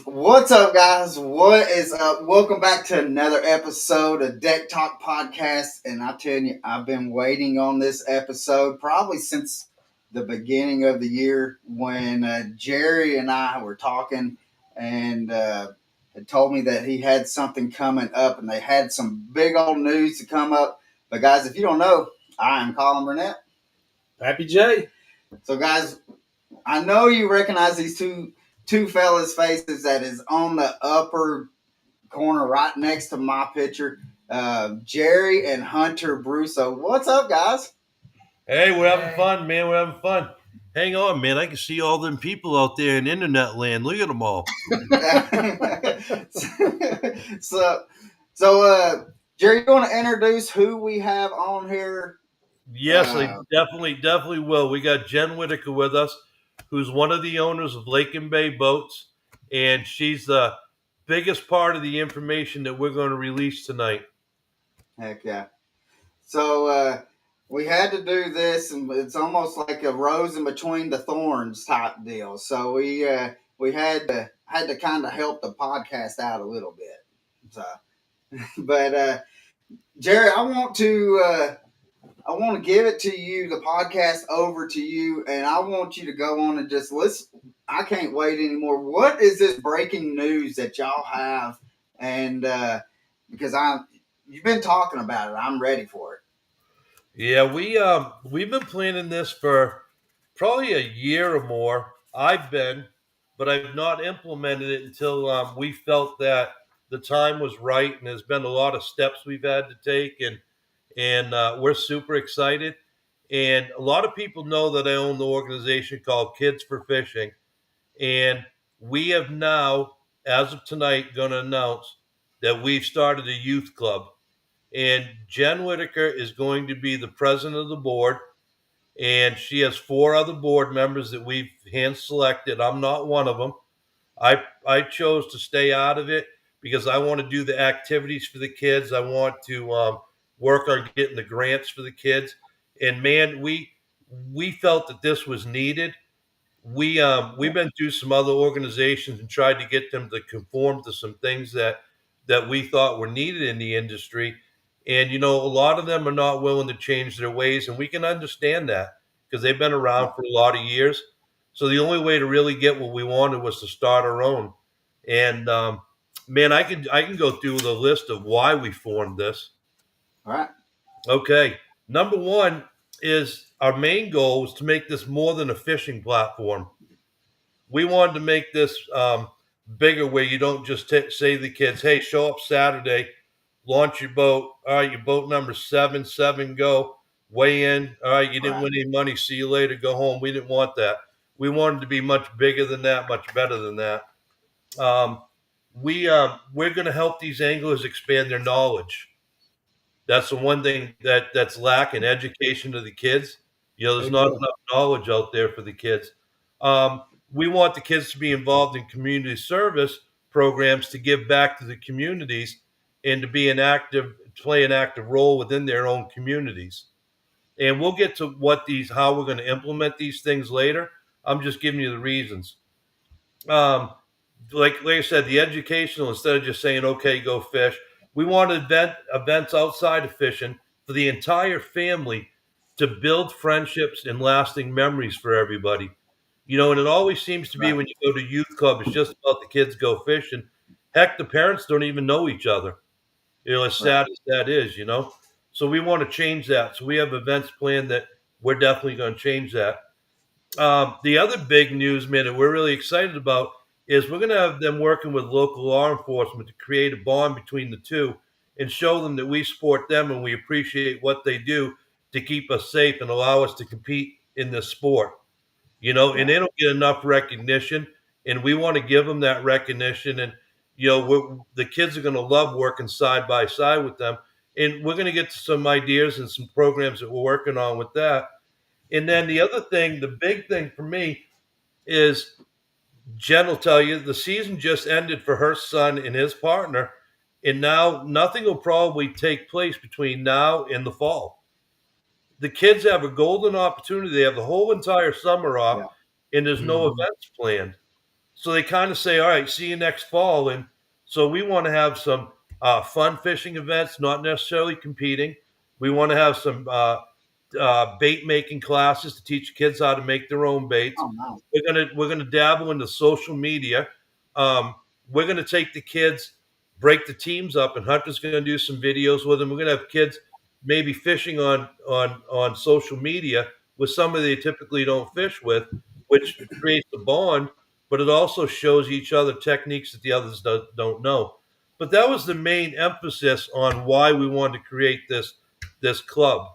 What's up, guys? What is up? Welcome back to another episode of Deck Talk Podcast. And I tell you, I've been waiting on this episode probably since the beginning of the year when Gerry and I were talking and had told me that he had something coming up and they had some big old news to come up. But, guys, if you don't know, I am Colin Burnett. Happy J. So, guys, I know you recognize these two fellas' faces that is on the upper corner right next to my picture. Gerry and Hunter Brousseau. What's up, guys? Hey, we're having fun, man. We're having fun. Hang on, man. I can see all them people out there in internet land. Look at them all. so, Gerry, you want to introduce who we have on here? Yes, I definitely will. We got Jen Whitaker with us, who's one of the owners of Lake and Bay Boats, and she's the biggest part of the information that we're going to release tonight. Heck yeah. So we had to do this, and it's almost like a rose in between the thorns type deal. So we had to kind of help the podcast out a little bit. So, but Gerry, I want to give it to you, the podcast over to you, and I want you to go on and just listen. I can't wait anymore. What is this breaking news that y'all have? And because you've been talking about it, I'm ready for it. Yeah, we've been planning this for probably a year or more. But I've not implemented it until we felt that the time was right, and there's been a lot of steps we've had to take, and we're super excited. And a lot of people know that I own the organization called Kids for Fishing, and we have now, as of tonight, going to announce that we've started a youth club. And Jen Whitaker is going to be the president of the board, and she has 4 other board members that we've hand selected. I'm not one of them. I chose to stay out of it because I want to do the activities for the kids. I want to work on getting the grants for the kids. And man, we felt that this was needed. We've been through some other organizations and tried to get them to conform to some things that we thought were needed in the industry. And a lot of them are not willing to change their ways, and we can understand that because they've been around for a lot of years. So the only way to really get what we wanted was to start our own. And man, I can go through the list of why we formed this. All right. Okay. Number one is our main goal was to make this more than a fishing platform. We wanted to make this bigger, where you don't just say to the kids, "Hey, show up Saturday, launch your boat. All right, your boat number 7, go, weigh in. All right, you didn't win any money. See you later. Go home." We didn't want that. We wanted to be much bigger than that, much better than that. We're going to help these anglers expand their knowledge. That's the one thing that's lacking: education to the kids. There's not enough knowledge out there for the kids. We want the kids to be involved in community service programs to give back to the communities and to play an active role within their own communities. And we'll get to how we're going to implement these things later. I'm just giving you the reasons. Like I said, the educational, instead of just saying, "Okay, go fish," we want events outside of fishing for the entire family to build friendships and lasting memories for everybody. And it always seems to be when you go to youth club, it's just about the kids go fishing. Heck, the parents don't even know each other. As sad as that is, So we want to change that. So we have events planned that we're definitely going to change that. The other big news, man, that we're really excited about is we're going to have them working with local law enforcement to create a bond between the two and show them that we support them and we appreciate what they do to keep us safe and allow us to compete in this sport. And they don't get enough recognition, and we want to give them that recognition. And the kids are going to love working side by side with them, and we're going to get to some ideas and some programs that we're working on with that. And then the other thing, the big thing for me, is Jen will tell you the season just ended for her son and his partner, and now nothing will probably take place between now and the fall. The kids have a golden opportunity. They have the whole entire summer off, and there's no events planned. So they kind of say, all right, see you next fall. And so we want to have some fun fishing events, not necessarily competing. We want to have some bait making classes to teach kids how to make their own baits. Oh, no. We're gonna dabble into social media. Um, we're gonna take the kids, break the teams up, and Hunter's gonna do some videos with them. We're gonna have kids maybe fishing on social media with somebody they typically don't fish with, which creates a bond. But it also shows each other techniques that the others don't know. But that was the main emphasis on why we wanted to create this club.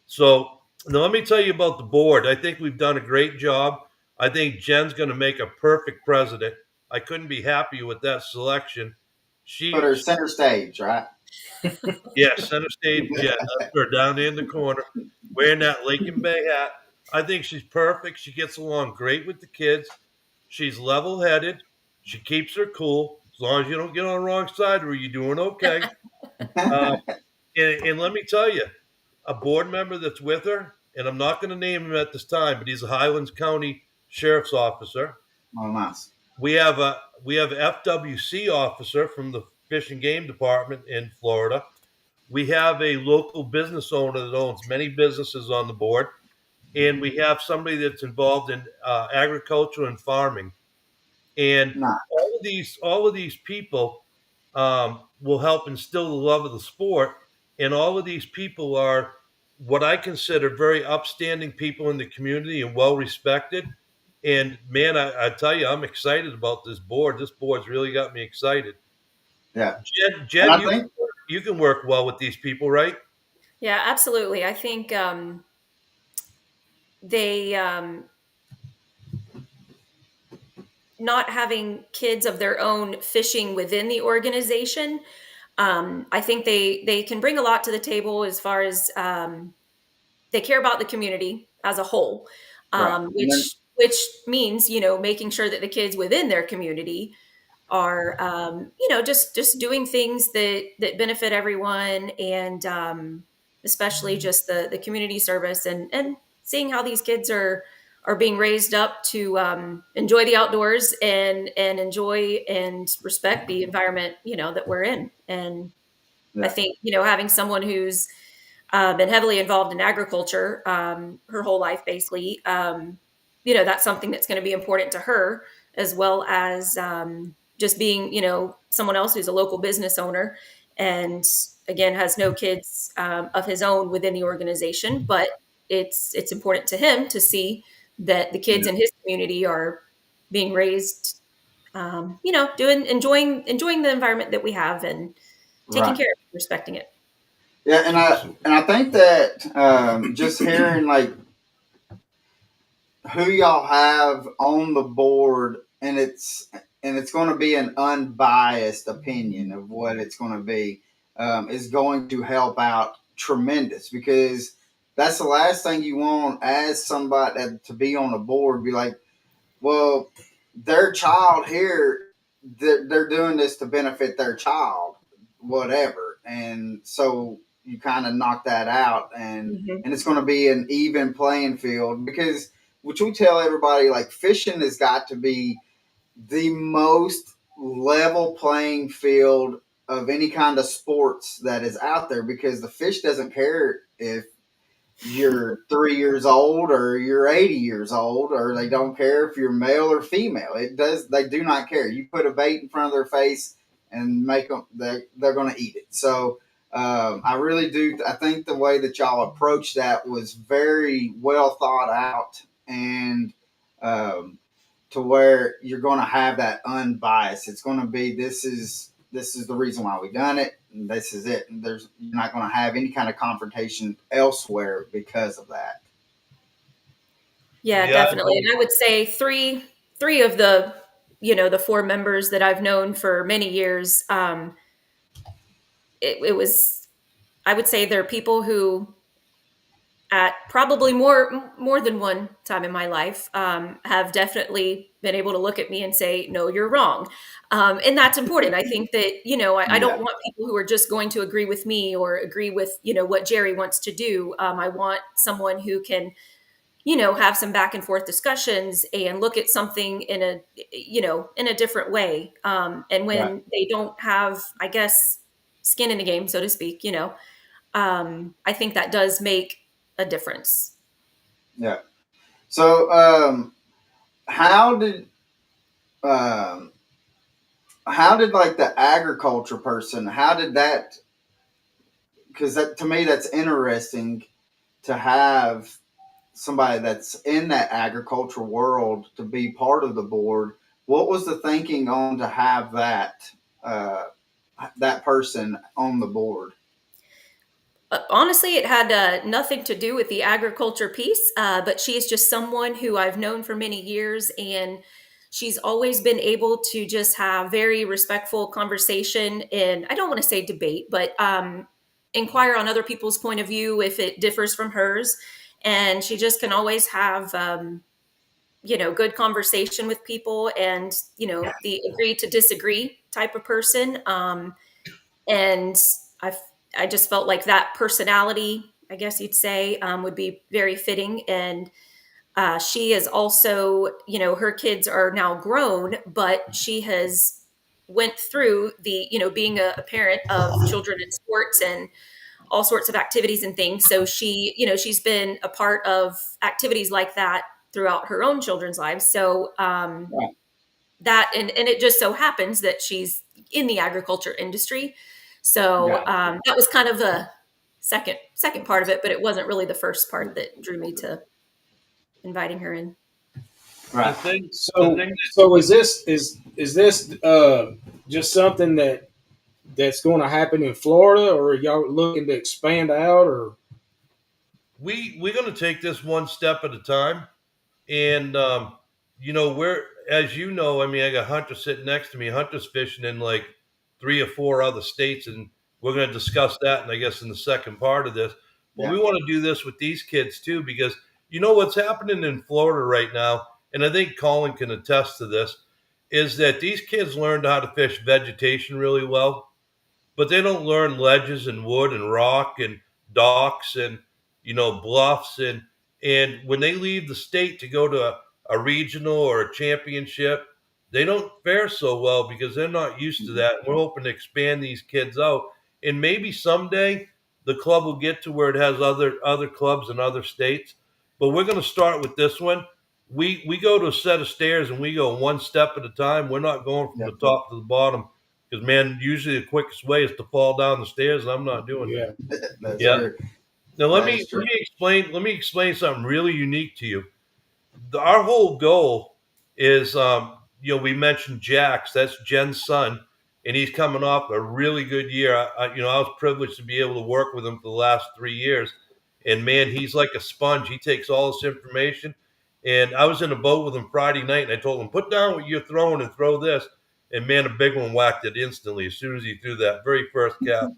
So now let me tell you about the board. I think we've done a great job. I think Jen's going to make a perfect president. I couldn't be happier with that selection. Put her center stage, right? Yeah, center stage Jen. That's her down there in the corner, wearing that Lake and Bay hat. I think she's perfect. She gets along great with the kids. She's level headed. She keeps her cool. As long as you don't get on the wrong side of her, you're doing okay. Uh, and let me tell you, a board member that's with her, and I'm not going to name him at this time, but he's a Highlands County Sheriff's officer. Oh, nice. We have a FWC officer from the Fish and Game Department in Florida. We have a local business owner that owns many businesses on the board, and we have somebody that's involved in agriculture and farming. And Nice. all of these people will help instill the love of the sport. And all of these people are what I consider very upstanding people in the community and well respected. And man, I tell you, I'm excited about this board. This board's really got me excited. Yeah. And Jen, I think, you can work well with these people, right? Yeah, absolutely. I think they not having kids of their own fishing within the organization. I think they can bring a lot to the table as far as they care about the community as a whole, right. which means making sure that the kids within their community are just doing things that benefit everyone, and especially just the community service, and seeing how these kids are being raised up to enjoy the outdoors and enjoy and respect the environment that we're in. And I Yeah. think having someone who's been heavily involved in agriculture her whole life, basically, that's something that's going to be important to her, as well as just being, someone else who's a local business owner and again has no kids of his own within the organization, but it's important to him to see that the kids Yeah. in his community are being raised, enjoying the environment that we have and taking Right. care of it, respecting it. Yeah, and I think that just hearing like who y'all have on the board, and it's going to be an unbiased opinion of what it's going to be, is going to help out tremendous, because that's the last thing you want as somebody to be on the board. Be like, well, their child here, they're doing this to benefit their child, whatever, and so you kind of knock that out, and it's going to be an even playing field, because which we tell everybody, like, fishing has got to be the most level playing field of any kind of sports that is out there, because the fish doesn't care if you're 3 years old or you're 80 years old, or they don't care if you're male or female. They do not care. You put a bait in front of their face and make them, they're going to eat it. So I really do. I think the way that y'all approached that was very well thought out, and to where you're going to have that unbiased. It's going to be, this is the reason why we done it, and this is it. And you're not going to have any kind of confrontation elsewhere because of that. Yeah, definitely. And I would say three of the four members that I've known for many years, it was, I would say, they're people who at probably more than one time in my life have definitely been able to look at me and say, no, you're wrong. And that's important. I think that, I don't want people who are just going to agree with me or agree with, what Gerry wants to do. I want someone who can have some back and forth discussions and look at something in a different way. And Right. when they don't have, I guess, skin in the game, so to speak, I think that does make a difference. Yeah. So, how did um, like the agriculture person? How did that? Because that to me, that's interesting to have somebody that's in that agriculture world to be part of the board. What was the thinking on to have uh, that person on the board? Honestly, it had nothing to do with the agriculture piece, but she is just someone who I've known for many years, and she's always been able to just have very respectful conversation. And I don't want to say debate, but inquire on other people's point of view if it differs from hers. And she just can always have, good conversation with people, and the agree to disagree type of person. And I I just felt like that personality, I guess you'd say, would be very fitting. And she is also, her kids are now grown, but she has went through the, being a parent of children in sports and all sorts of activities and things. So she's been a part of activities like that throughout her own children's lives. So Right. that and it just so happens that she's in the agriculture industry. So Got it. that was kind of the second part of it, but it wasn't really the first part that drew me to inviting her in. The Right. thing, the So, thing so is this just something that's going to happen in Florida, or are y'all looking to expand out? Or we're going to take this one step at a time, and we're, as you know, I mean, I got Hunter sitting next to me. Hunter's fishing in like 3 or 4 other states, and we're going to discuss that, and I guess in the second part of this. But Yeah. we want to do this with these kids too, because what's happening in Florida right now, and I think Colin can attest to this, is that these kids learned how to fish vegetation really well, but they don't learn ledges and wood and rock and docks and bluffs, and when they leave the state to go to a regional or a championship, they don't fare so well because they're not used to that. We're hoping to expand these kids out, and maybe someday the club will get to where it has other clubs in other states. But we're going to start with this one. We go to a set of stairs and we go one step at a time. We're not going from Yeah. the top to the bottom, because man, usually the quickest way is to fall down the stairs, and I'm not doing yeah, that. That's Yeah. true. Now That is true. let me explain something really unique to you. Our whole goal is, we mentioned Jax. That's Jen's son, and he's coming off a really good year. I was privileged to be able to work with him for the last 3 years, and man, he's like a sponge. He takes all this information. And I was in a boat with him Friday night, and I told him, "Put down what you're throwing and throw this." And man, a big one whacked it instantly as soon as he threw that very first cast.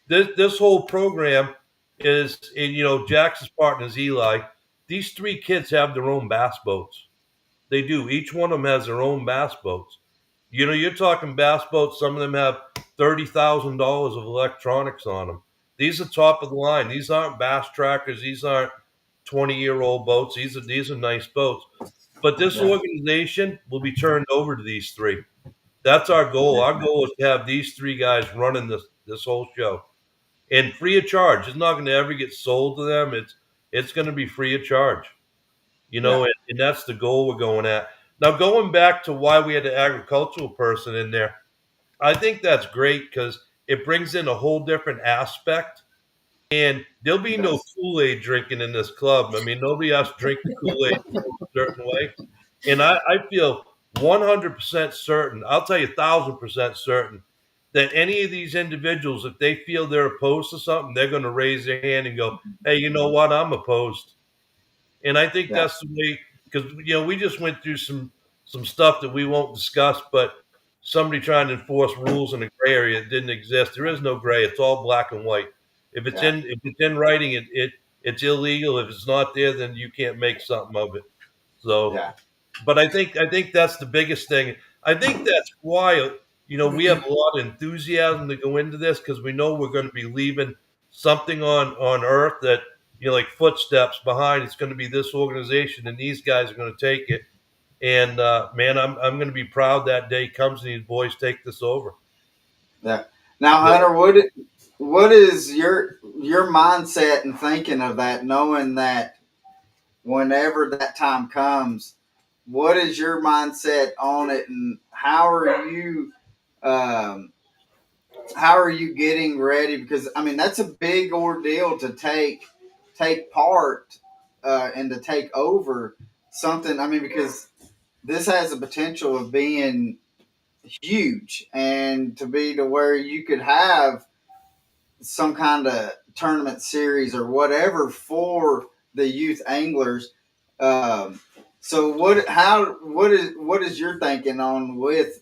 This whole program is, and Jax's partner is Eli. These 3 kids have their own bass boats. They do. Each one of them has their own bass boats. You're talking bass boats. Some of them have $30,000 of electronics on them. These are top of the line. These aren't bass trackers. These aren't 20-year-old boats. These are nice boats. But this Yeah. organization will be turned over to these 3. That's our goal. Our goal is to have these 3 guys running this whole show, and free of charge. It's not going to ever get sold to them. It's going to be free of charge. Yeah. And that's the goal we're going at. Now, going back to why we had an agricultural person in there, I think that's great because it brings in a whole different aspect. And there'll be It no does. Kool-Aid drinking in this club. I mean, nobody has to drink the Kool-Aid a certain way. And I feel 100% certain, I'll tell you 1,000% certain, that any of these individuals, if they feel they're opposed to something, they're going to raise their hand and go, "Hey, you know what? I'm opposed." And I think Yeah. that's the way, because we just went through some stuff that we won't discuss, but somebody trying to enforce rules in a gray area that didn't exist. There is no gray; it's all black and white. Yeah. If it's in writing, it's illegal. If it's not there, then you can't make something of it. So, Yeah. but I think that's the biggest thing. I think that's why we have a lot of enthusiasm to go into this, because we know we're going to be leaving something on Earth that like footsteps behind. It's going to be this organization, and these guys are going to take it. And man, I'm going to be proud that day comes and these boys take this over. Yeah. Now, Yeah. Hunter, what is your mindset and thinking of that, knowing that whenever that time comes, what is your mindset on it, and um, how are you getting ready? Because I mean, that's a big ordeal to take part and to take over something. I mean, because this has the potential of being huge, and to be to where you could have some kind of tournament series or whatever for the youth anglers. Um, so what is your thinking on with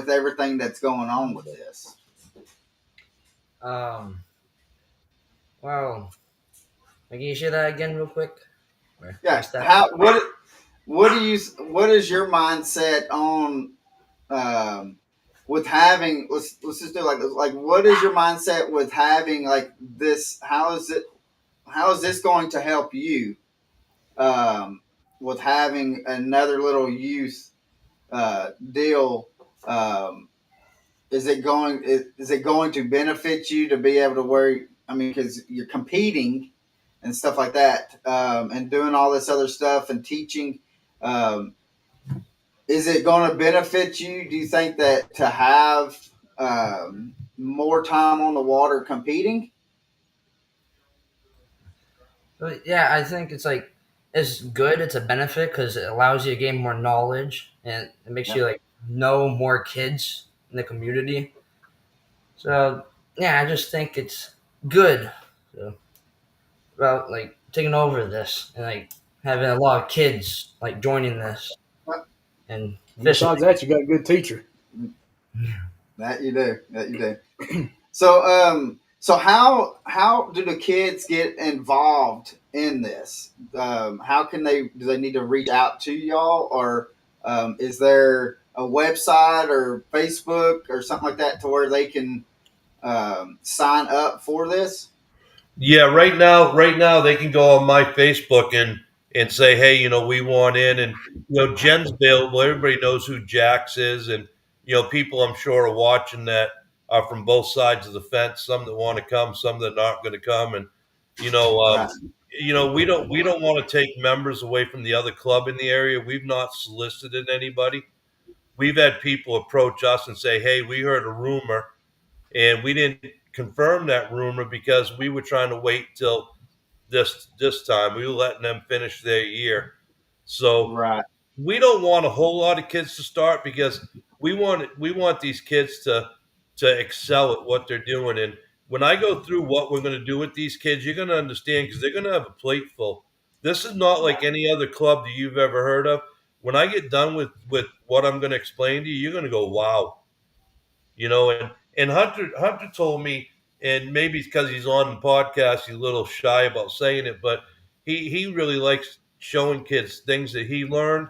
everything that's going on with this? Um, well, can you say that again real quick? Or Yeah, missed that. what is your mindset on with having let's just do like what is your mindset with having like this? How is this going to help you with having another little youth deal? Um, is it going to benefit you to be able to wear? I mean, because you're competing and stuff like that, and doing all this other stuff and teaching. Um, is it going to benefit you? Do you think that to have more time on the water competing? But yeah, I think it's good. It's a benefit because it allows you to gain more knowledge and it makes Yeah. you like know more kids in the community. So yeah, I just think it's good. So, about like taking over this and like having a lot of kids like joining this and And fishing. besides that, you got a good teacher. That you do. That you do. So how do the kids get involved in this? How can do they need to reach out to y'all, or is there a website or Facebook or something like that to where they can sign up for this? Yeah, right now they can go on my Facebook and say, hey, we want in, and Jen's available. Everybody knows who Jax is, and people I'm sure are watching that are from both sides of the fence. Some that want to come, some that aren't going to come, and you know, um, Right. we don't want to take members away from the other club in the area. We've not solicited anybody. We've had people approach us and say, hey, we heard a rumor and we didn't confirm that rumor because we were trying to wait till this time. We were letting them finish their year. So Right. we don't want a whole lot of kids to start because we want these kids to excel at what they're doing. And when I go through what we're going to do with these kids, you're going to understand because they're going to have a plate full. This is not like any other club that you've ever heard of. When I get done with what I'm going to explain to you, you're going to go, wow. And Hunter told me, and maybe it's because he's on the podcast, he's a little shy about saying it, but he really likes showing kids things that he learned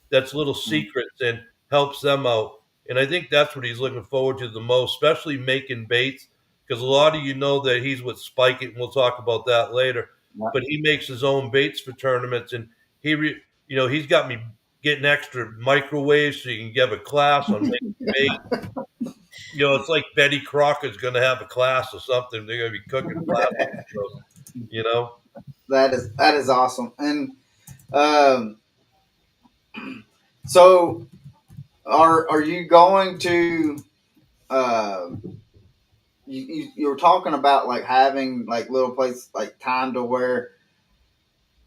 that's little secrets and helps them out. And I think that's what he's looking forward to the most, especially making baits, because a lot of you know that he's with Spike It, and we'll talk about that later. Right. But he makes his own baits for tournaments, and he's got me getting extra microwaves so you can give a class on making baits. It's like Betty Crocker's going to have a class or something. They're going to be cooking plastic. You know. That is awesome. And um, so are you going to uh, you were talking about like having like little places like time to where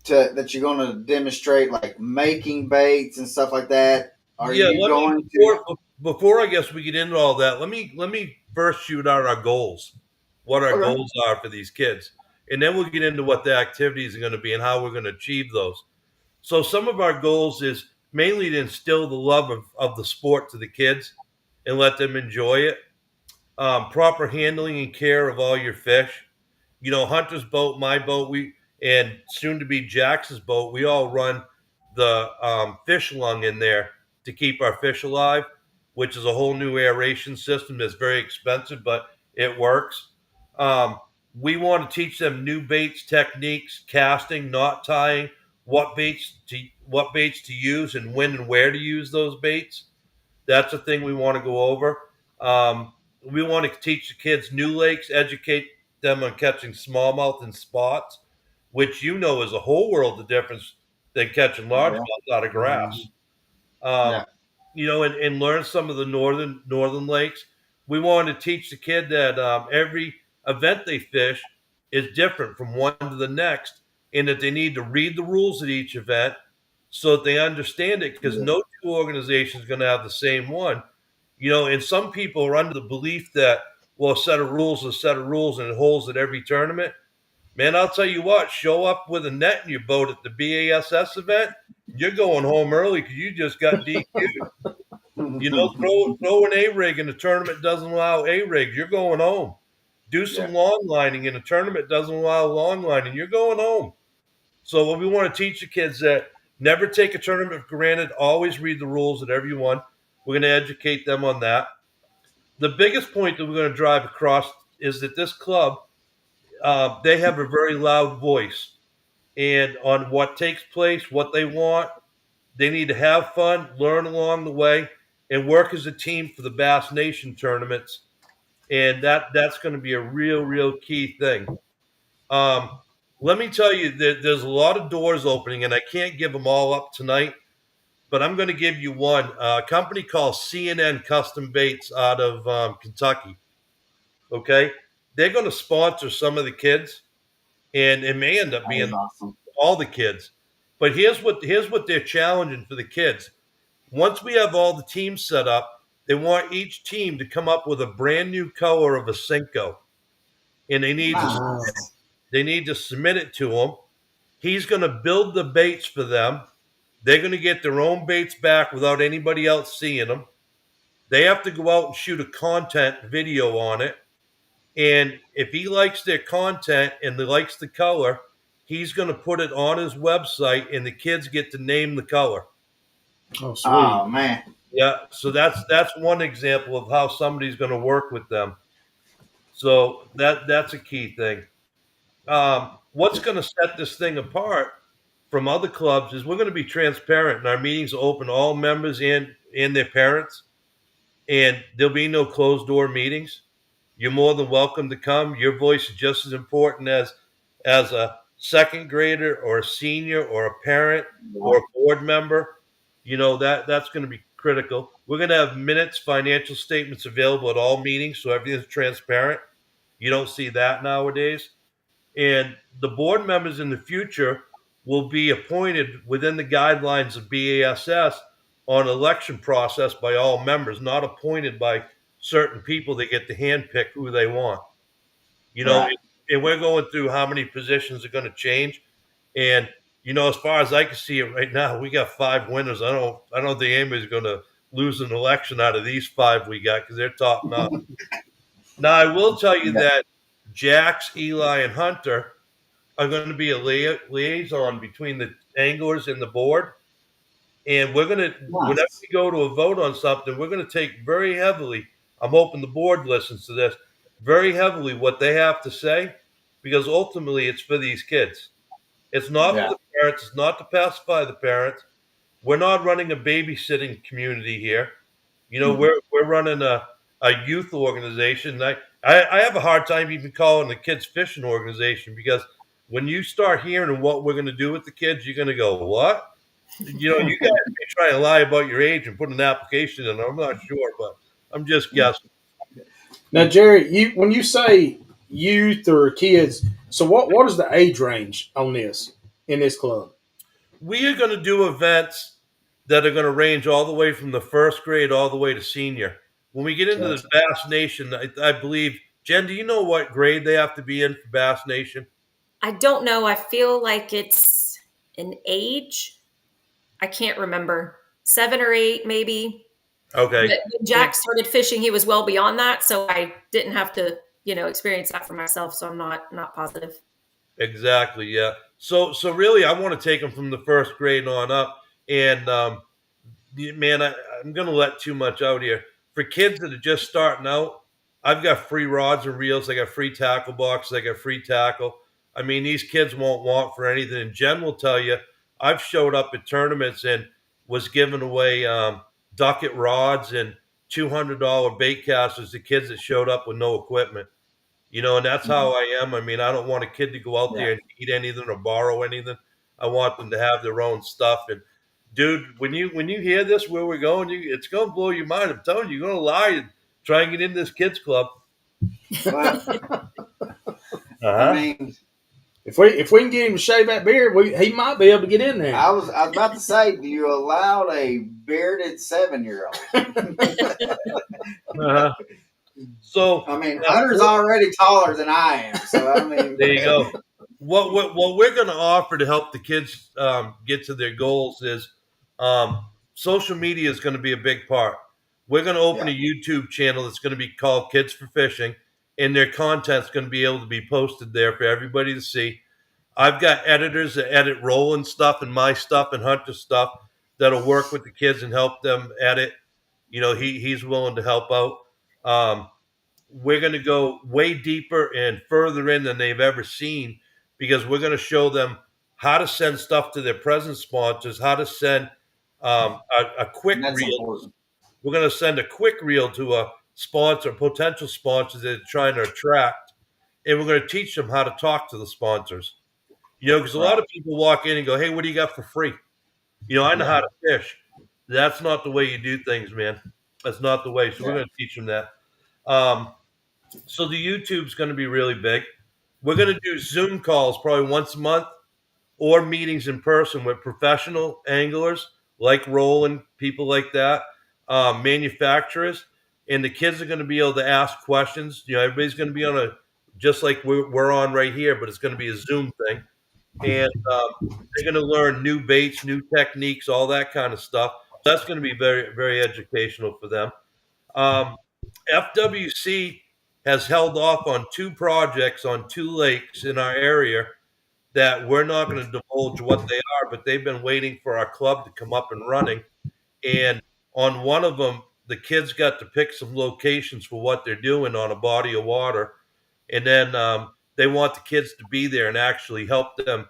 that you're going to demonstrate like making baits and stuff like that. Are Yeah. you Let me going to? before I guess we get into all that. Let me first shoot out our goals. What our Okay. goals are for these kids, and then we'll get into what the activities are going to be and how we're going to achieve those. So some of our goals is mainly to instill the love of the sport to the kids and let them enjoy it. Proper handling and care of all your fish. Hunter's boat, my boat, and soon to be Jax's boat. We all run the fish lung in there to keep our fish alive, which is a whole new aeration system that's very expensive, but it works. Um, We want to teach them new baits, techniques, casting, knot tying, what baits to use, and when and where to use those baits. That's a thing we want to go over. We want to teach the kids new lakes, educate them on catching smallmouth and spots, which is a whole world of difference than catching largemouth out of grass. Yeah. And learn some of the northern lakes. We want to teach the kid that every event they fish is different from one to the next, and that they need to read the rules at each event so that they understand it, because no two organizations is going to have the same one. And some people are under the belief that, well, a set of rules is a set of rules and it holds at every tournament. Man, I'll tell you what, show up with a net in your boat at the BASS event, you're going home early because you just got DQ'd. Throw an A-rig in a tournament doesn't allow A-rigs, you're going home. Do some long lining in a tournament doesn't allow long lining, you're going home. So we want to teach the kids that never take a tournament for granted, always read the rules at every one. We're going to educate them on that. The biggest point that we're going to drive across is that this club, they have a very loud voice, and on what takes place, what they want. They need to have fun, learn along the way, and work as a team for the Bass Nation tournaments. And that's going to be a real key thing. Let me tell you that there's a lot of doors opening, and I can't give them all up tonight, but I'm going to give you one. A company called CNN Custom Baits out of Kentucky. Okay, they're going to sponsor some of the kids, and it may end up being awesome. all the kids. But here's what they're challenging for the kids. Once we have all the teams set up, they want each team to come up with a brand new color of a Cinco, and they need to submit it to him. He's going to build the baits for them. They're going to get their own baits back without anybody else seeing them. They have to go out and shoot a content video on it. And if he likes their content and he likes the color, he's going to put it on his website, and the kids get to name the color. Oh, sweet. Oh, man. Yeah, so that's one example of how somebody's going to work with them. So that's a key thing. What's going to set this thing apart from other clubs is we're going to be transparent, and our meetings are open to all members and their parents, and there'll be no closed door meetings. You're more than welcome to come. Your voice is just as important as a second grader or a senior or a parent or a board member. That's going to be critical. We're going to have minutes, financial statements available at all meetings, so everything's transparent. You don't see that nowadays. And the board members in the future will be appointed within the guidelines of BASS on election process by all members, not appointed by certain people. They get to handpick who they want. Right. And we're going through how many positions are going to change. And as far as I can see it right now, we got 5 winners. I don't think anybody's going to lose an election out of these 5 we got, because they're top notch. Now, I will tell you that Jax, Eli, and Hunter are going to be a liaison between the anglers and the board. And we're going to, whenever we go to a vote on something, we're going to take very heavily, I'm hoping the board listens to this, very heavily what they have to say, because ultimately it's for these kids. It's not for the parents. It's not to pacify the parents. We're not running a babysitting community here. We're running a youth organization. I have a hard time even calling the kids fishing organization, because when you start hearing what we're going to do with the kids, you're going to go, what? You guys may try and lie about your age and put an application in. I'm not sure, but I'm just guessing. Now, Gerry, when you say youth or kids, so what is the age range on this in this club? We are going to do events that are going to range all the way from the first grade all the way to senior. When we get into the Bass Nation, I believe, Jen, do you know what grade they have to be in for Bass Nation? I don't know. I feel like it's an age. I can't remember. 7 or 8, maybe. Okay. But when Jack started fishing, he was well beyond that, so I didn't have to, experience that for myself. So I'm not positive. Exactly. Yeah. So really, I want to take them from the first grade on up. And man, I'm going to let too much out here. For kids that are just starting out, I've got free rods and reels. I got free tackle boxes. I got free tackle. I mean, these kids won't want for anything. And Jen will tell you, I've showed up at tournaments and was giving away ducket rods and $200 bait casters to kids that showed up with no equipment. And that's how I am. I mean, I don't want a kid to go out there and eat anything or borrow anything. I want them to have their own stuff. And dude, when you hear this, where we're going, it's gonna blow your mind. I'm telling you, you're gonna lie and try and get in this kids club. Well, I mean, if we can get him to shave that beard, he might be able to get in there. I was about to say, do you allow a bearded 7-year-old? So I mean, Hunter's already taller than I am, so I mean, there you go. What we're going to offer to help the kids get to their goals is social media is going to be a big part. We're going to open a YouTube channel that's going to be called Kids for Fishing, and their content's going to be able to be posted there for everybody to see. I've got editors that edit Roland stuff and my stuff and Hunter's stuff that'll work with the kids and help them edit. He's willing to help out. We're going to go way deeper and further in than they've ever seen, because we're going to show them how to send stuff to their present sponsors, how to send a quick reel. Important. We're going to send a quick reel to a sponsor, potential sponsors that they're trying to attract, and we're going to teach them how to talk to the sponsors. Because a lot of people walk in and go, "Hey, what do you got for free?" I know how to fish. That's not the way you do things, man. That's not the way. So we're going to teach them that. So the YouTube's going to be really big. We're going to do Zoom calls probably once a month, or meetings in person with professional anglers like Roland, people like that, manufacturers, and the kids are going to be able to ask questions. Everybody's going to be on just like we're on right here, but it's going to be a Zoom thing. And they're going to learn new baits, new techniques, all that kind of stuff. That's going to be very, very educational for them. FWC has held off on 2 projects on 2 lakes in our area that we're not going to divulge what they are, but they've been waiting for our club to come up and running. And on one of them, the kids got to pick some locations for what they're doing on a body of water. And then they want the kids to be there and actually help them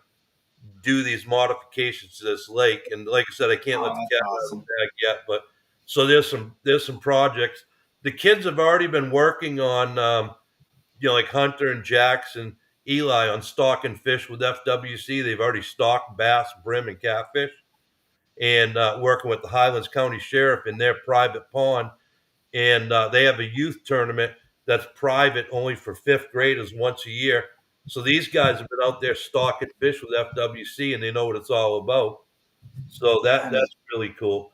do these modifications to this lake. And like I said, I can't let the cat out of the bag yet, but so there's some projects. The kids have already been working on, like Hunter and Jackson, Eli on stocking fish with FWC. They've already stocked bass, brim, and catfish, and working with the Highlands County Sheriff in their private pond. And they have a youth tournament that's private only for 5th graders once a year. So these guys have been out there stocking fish with FWC, and they know what it's all about. So that's really cool.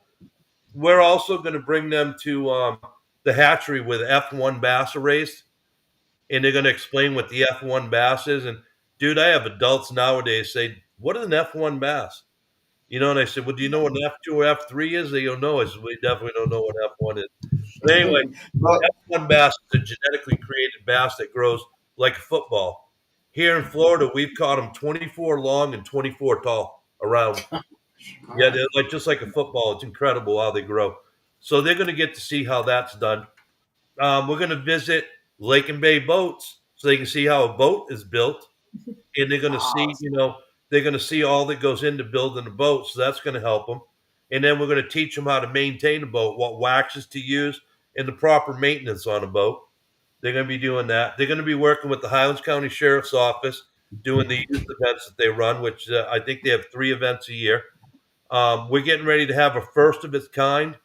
We're also going to bring them to the hatchery with F1 bass are raised, and they're going to explain what the F1 bass is. And dude, I have adults nowadays say, "What is an F1 bass?" And I said, "Well, do you know what an F2 or F3 is?" They go, "No." I said, "We definitely don't know what F1 is." But anyway, F1 bass is a genetically created bass that grows like a football. Here in Florida, we've caught them 24 long and 24 tall around. Yeah, they're just like a football. It's incredible how they grow. So they're going to get to see how that's done. We're going to visit Lake and Bay boats so they can see how a boat is built, and they're going to see, they're going to see all that goes into building a boat. So that's going to help them. And then we're going to teach them how to maintain a boat, what waxes to use, and the proper maintenance on a boat. They're going to be doing that. They're going to be working with the Highlands County Sheriff's Office, doing the youth events that they run, which I think they have 3 events a year. We're getting ready to have a first of its kind.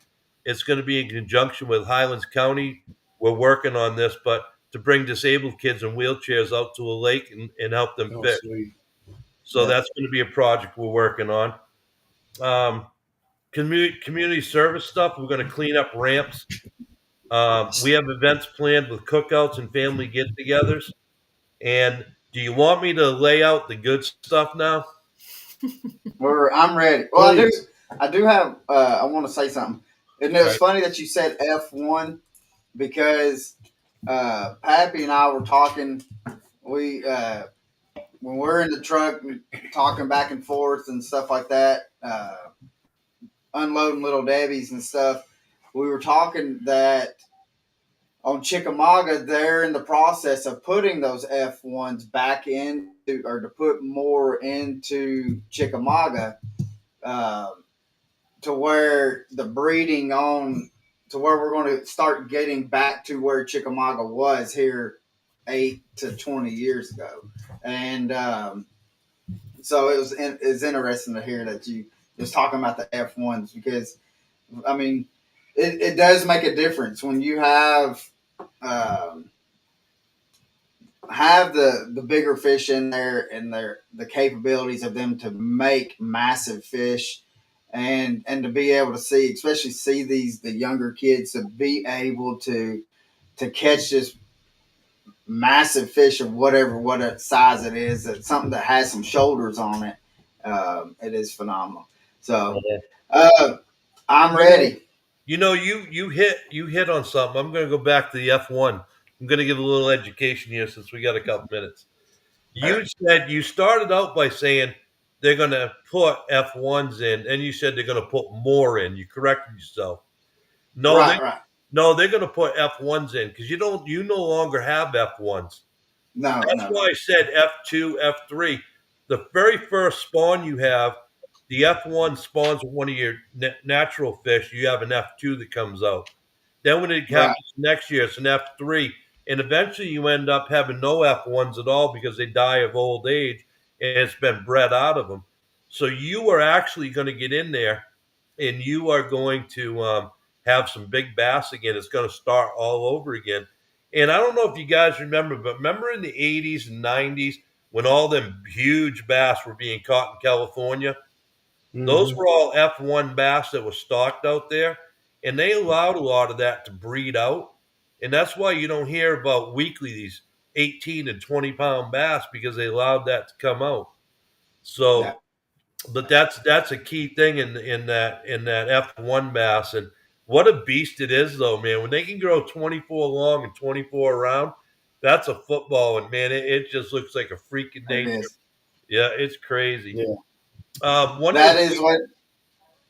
It's going to be in conjunction with Highlands County. We're working on this, but to bring disabled kids in wheelchairs out to a lake and help them fish. Sweet. So that's going to be a project we're working on. Community service stuff. We're going to clean up ramps. We have events planned with cookouts and family get-togethers. And do you want me to lay out the good stuff now? I'm ready. Well, I do have. I want to say something. And it was funny that you said F1 because Pappy and I were talking. We when we're in the truck talking back and forth and stuff like that, unloading little Debbie's and stuff. We were talking that on Chickamauga, they're in the process of putting those F1s back into, or to put more into Chickamauga, uh, to where the breeding on, to where we're going to start getting back to where Chickamauga was here 8 to 20 years ago. And so it's interesting to hear that you was talking about the F1s, because I mean, it does make a difference when you um, have the bigger fish in there, and the capabilities of them to make massive fish, and to be able to see, especially see the younger kids, to be able to catch this massive fish of what size it is, it's something that has some shoulders on it. It is phenomenal. So Yeah. uh, I'm You know, ready. you hit on something. I'm going to go back to the F1. I'm going to give a little education here since we got a couple minutes. You said you started out by saying they're going to put F1s in, and you said they're going to put more in. You corrected yourself. No, they Right, right. no, they're going to put F1s in because you no longer have F1s. No, That's no, why no. I said F2, F3. The very first spawn you have, the F1 spawns with one of your natural fish. You have an F2 that comes out. Then when it Right. happens next year, it's an F3. And eventually you end up having no F1s at all because they die of old age and it's been bred out of them. So you are actually going to get in there and you are going to have some big bass again. It's going to start all over again. And I don't know if you guys remember, but remember in the 80s and 90s when all them huge bass were being caught in California? Those Mm-hmm. were all F1 bass that was stocked out there, and they allowed a lot of that to breed out. And that's why you don't hear about weekly these 18 and 20 pound bass because they allowed that to come out. Yeah. So, but that's a key thing in that F1 bass, and what a beast it is though, man. When they can grow 24 long and 24 around, that's a football, and man, it just looks like a freak of It nature. is. Yeah, it's crazy. Yeah. One of That the is what.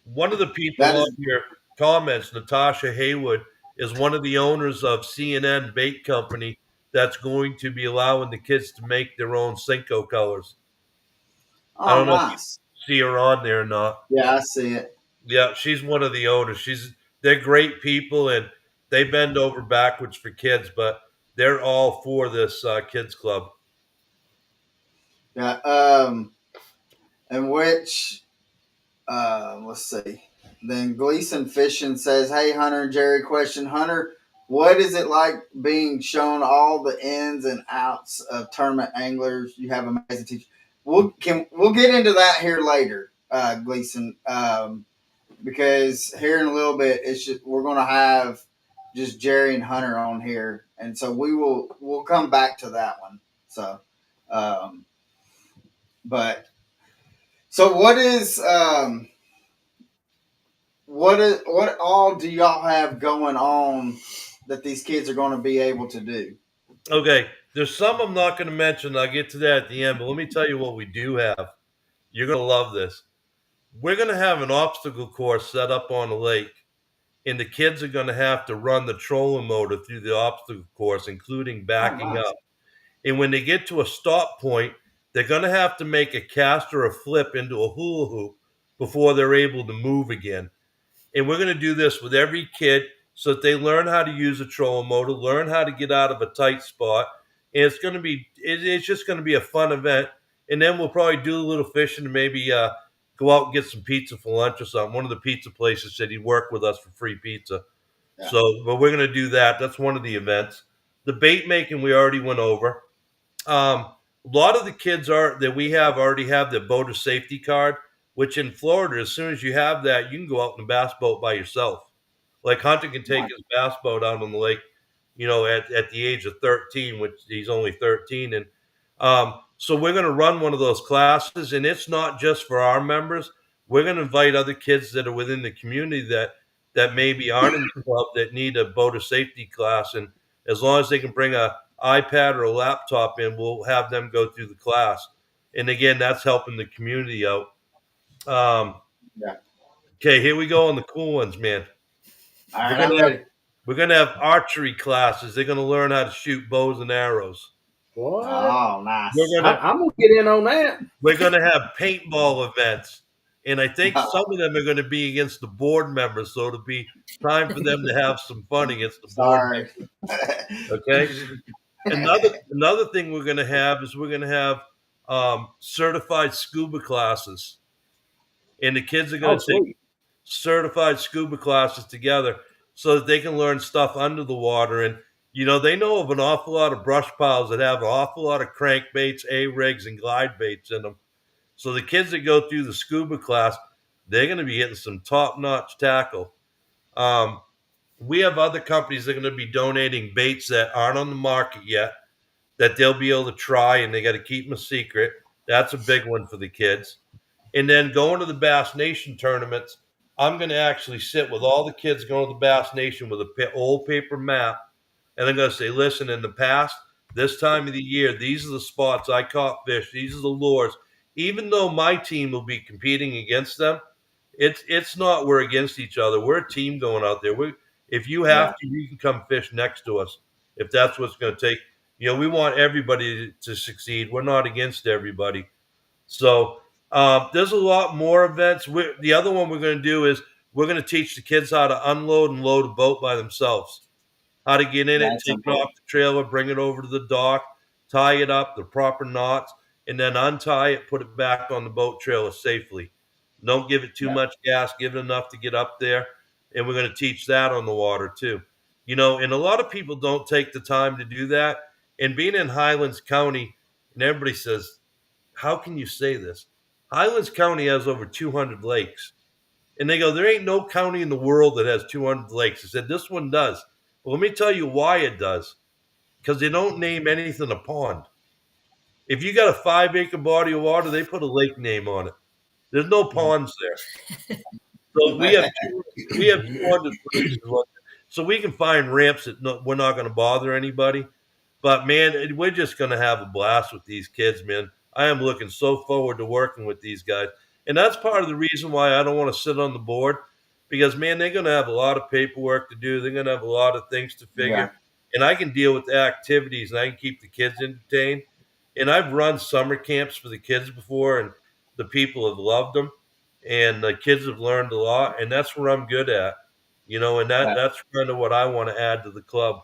One of the people That on is. your comments, Natasha Haywood, is one of the owners of CNN Bait Company that's going to be allowing the kids to make their own Cinco colors. I Oh, don't know if you nice. see her on there or not. Yeah, I see it. Yeah, she's one of the owners. They're great people and they bend over backwards for kids, but they're all for this kids club. Yeah. In which, let's see. Then Gleason Fishing says, "Hey, Hunter and Jerry, question, Hunter, what is it like being shown all the ins and outs of tournament anglers? You have amazing teachers. We'll get into that here later, Gleason, because here in a little bit, it's just we're gonna have just Jerry and Hunter on here, and so we'll come back to that one. So, um, but so what all do y'all have going on that these kids are going to be able to do? Okay, there's some I'm not going to mention. I'll get to that at the end, but let me tell you what we do have. You're going to love this. We're going to have an obstacle course set up on the lake, and the kids are going to have to run the trolling motor through the obstacle course, including Oh, backing nice. up. And when they get to a stop point, they're going to have to make a cast or a flip into a hula hoop before they're able to move again. And we're going to do this with every kid so that they learn how to use a trolling motor, learn how to get out of a tight spot. And it's just going to be a fun event. And then we'll probably do a little fishing and maybe go out and get some pizza for lunch or something. One of the pizza places said he'd work with us for free pizza. Yeah. So, but we're going to do that. That's one of the events. The bait making we already went over. A lot of the kids are that we have already have the boater safety card, which in Florida, as soon as you have that, you can go out in a bass boat by yourself. Like Hunter can take Nice. his bass boat out on the lake, at the age of 13, which he's only 13. And so we're going to run one of those classes, and it's not just for our members. We're going to invite other kids that are within the community that maybe aren't in the club that need a boater safety class. And as long as they can bring a iPad or a laptop in, we'll have them go through the class. And again, that's helping the community out. Um, Yeah. okay, here we go on the cool ones, man. All We're right, gonna I'm have ready. We're going to have archery classes. They're going to learn how to shoot bows and arrows. What? Oh, We're nice. gonna I'm gonna get in on that. we're gonna have paintball events, and I think some Oh, of them are going to be against the board members. So it'll be time for them to have some fun against the board sorry. members. Okay. Another thing we're going to have is we're going to have certified scuba classes, and the kids are Oh, going to take sweet. certified scuba classes together so that they can learn stuff under the water. And they know of an awful lot of brush piles that have an awful lot of crankbaits, A rigs, and glide baits in them. So the kids that go through the scuba class, they're going to be getting some top-notch tackle. Um, we have other companies that are going to be donating baits that aren't on the market yet that they'll be able to try, and they got to keep them a secret. That's a big one for the kids. And then going to the Bass Nation tournaments, I'm going to actually sit with all the kids going to the Bass Nation with a old paper map, and I'm going to say, listen, in the past, this time of the year, these are the spots I caught fish. These are the lures. Even though my team will be competing against them, it's not we're against each other. We're a team going out there. If you have Yeah, to, you can come fish next to us if that's what's going to take. We want everybody to succeed. We're not against everybody. So there's a lot more events. The other one we're going to do is we're going to teach the kids how to unload and load a boat by themselves, how to get in it, that's take it off important. the trailer, bring it over to the dock, tie it up, the proper knots, and then untie it, put it back on the boat trailer safely. Don't give it too Yeah, much gas, give it enough to get up there. And we're going to teach that on the water too. And a lot of people don't take the time to do that. And being in Highlands County, and everybody says, how can you say this? Highlands County has over 200 lakes. And they go, there ain't no county in the world that has 200 lakes. I said, this one does. Well, let me tell you why it does. Because they don't name anything a pond. If you got a 5-acre body of water, they put a lake name on it. There's no ponds there. So we have 200 lakes. So we can find ramps that we're not going to bother anybody. But man, we're just going to have a blast with these kids, man. I am looking so forward to working with these guys. And that's part of the reason why I don't want to sit on the board because, man, they're going to have a lot of paperwork to do. They're going to have a lot of things to yeah, figure. And I can deal with the activities and I can keep the kids entertained. And I've run summer camps for the kids before, and the people have loved them. And the kids have learned a lot. And that's where I'm good at, and yeah, that's kind of what I want to add to the club.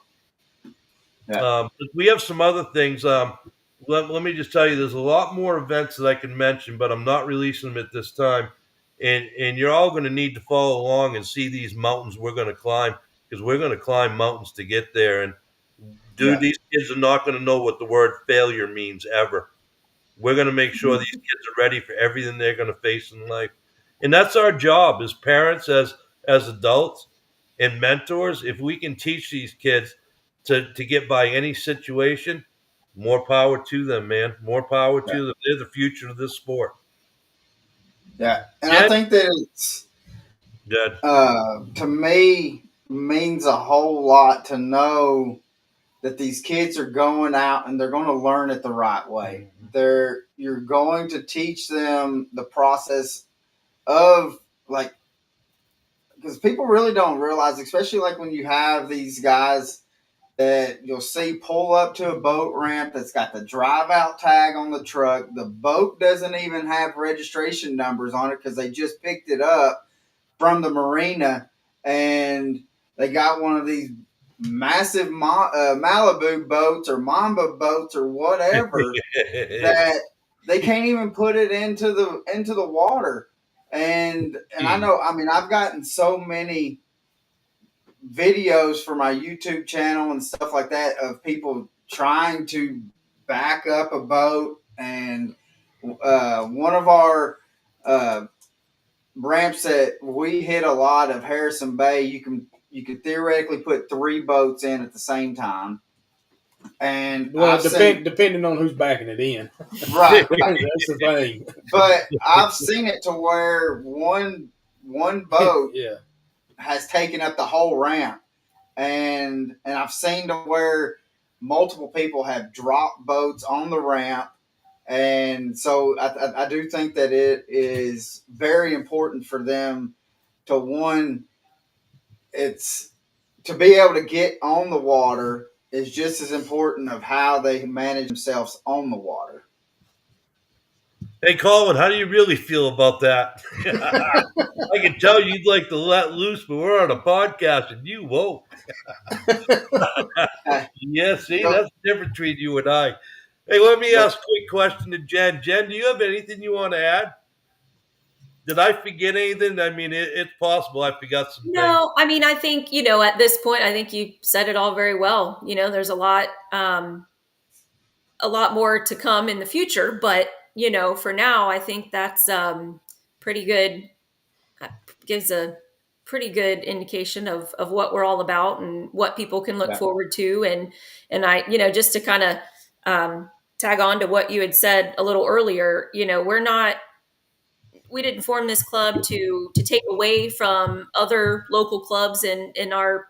yeah, But we have some other things. Let me just tell you, there's a lot more events that I can mention, but I'm not releasing them at this time. And you're all going to need to follow along and see these mountains we're going to climb because we're going to climb mountains to get there. And dude, yeah, these kids are not going to know what the word failure means ever. We're going to make sure these kids are ready for everything they're going to face in life. And that's our job as parents, as adults and mentors. If we can teach these kids to get by any situation, more power to them, man. More power yeah, to them. They're the future of this sport. yeah. And I Jen, think that it's Good. to me means a whole lot to know that these kids are going out and they're going to learn it the right way. You're going to teach them the process of like because people really don't realize, especially like when you have these guys that you'll see pull up to a boat ramp that's got the drive out tag on the truck. The boat doesn't even have registration numbers on it because they just picked it up from the marina and they got one of these massive Malibu boats or Mamba boats or whatever that they can't even put it into the water. And I know, I mean, I've gotten so many videos for my YouTube channel and stuff like that of people trying to back up a boat. And one of our ramps that we hit a lot of Harrison Bay, you could theoretically put 3 boats in at the same time. And Well, depending on who's backing it in. right, That's the thing. but I've seen it to where one boat Yeah. has taken up the whole ramp, and I've seen to where multiple people have dropped boats on the ramp, and so I do think that it is very important for them to it's to be able to get on the water is just as important of how they manage themselves on the water. Hey, Colin, how do you really feel about that? I can tell you'd like to let loose, but we're on a podcast and you won't. Yeah, see, that's the difference between you and I. Hey, let me ask a quick question to Jen. Jen, do you have anything you want to add? Did I forget anything? I mean, it's possible I forgot some things. No, I mean, I think, at this point, I think you said it all very well. There's a lot more to come in the future, but, for now, I think that's pretty good, gives a pretty good indication of what we're all about and what people can look forward to. And I, just to kind of tag on to what you had said a little earlier, we didn't form this club to take away from other local clubs in our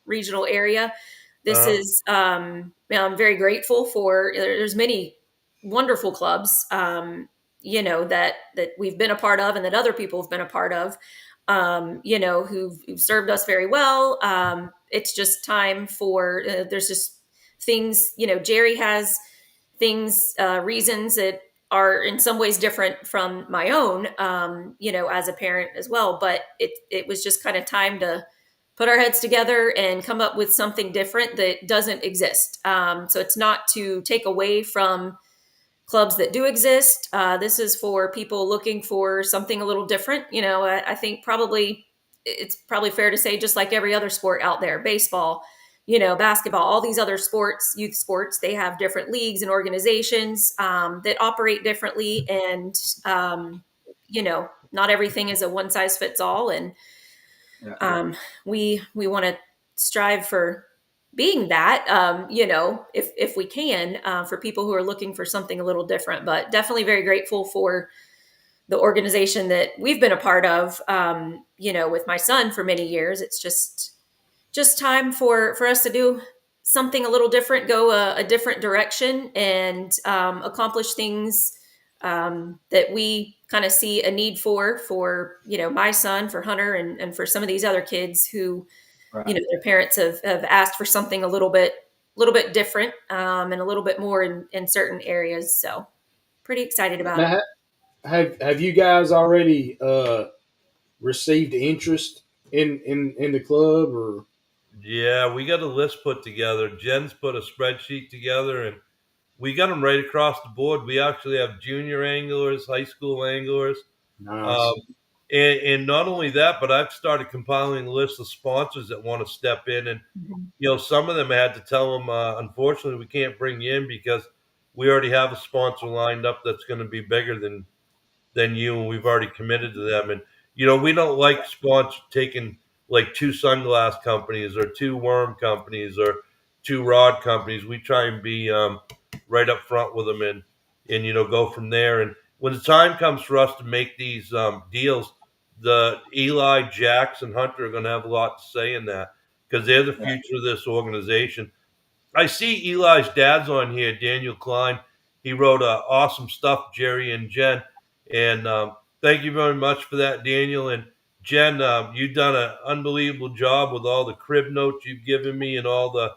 regional area. This is I'm very grateful for. There's many wonderful clubs that we've been a part of and that other people have been a part of, who've served us very well. It's just time for there's just things. Gerry has things, reasons that are in some ways different from my own, as a parent as well. But it was just kind of time to put our heads together and come up with something different that doesn't exist. So it's not to take away from clubs that do exist. This is for people looking for something a little different. I think it's probably fair to say, just like every other sport out there, baseball, basketball, all these other sports, youth sports, they have different leagues and organizations that operate differently. And, not everything is a one size fits all. And we want to strive for being that, if we can, for people who are looking for something a little different. But definitely very grateful for the organization that we've been a part of, with my son for many years. It's just time for us to do something a little different, go a different direction, and accomplish things that we kind of see a need for my son, for Hunter, and for some of these other kids who, their parents have asked for something a little bit different, and a little bit more in certain areas. So pretty excited about it. Have you guys already received interest in the club, or? Yeah, we got a list put together. Jen's put a spreadsheet together, and we got them right across the board. We actually have junior anglers, high school anglers. Nice. And not only that, but I've started compiling a list of sponsors that want to step in. And, some of them I had to tell them, unfortunately, we can't bring you in because we already have a sponsor lined up that's going to be bigger than you, and we've already committed to them. And we don't like sponsor taking like two sunglass companies or two worm companies or two rod companies. We try and be right up front with them and go from there. And when the time comes for us to make these deals, the Eli, Jax, and Hunter are going to have a lot to say in that because they're the future of this organization. I see Eli's dad's on here, Daniel Klein. He wrote awesome stuff, Gerry and Jen. And thank you very much for that, Daniel. And Jen, you've done an unbelievable job with all the crib notes you've given me and all the,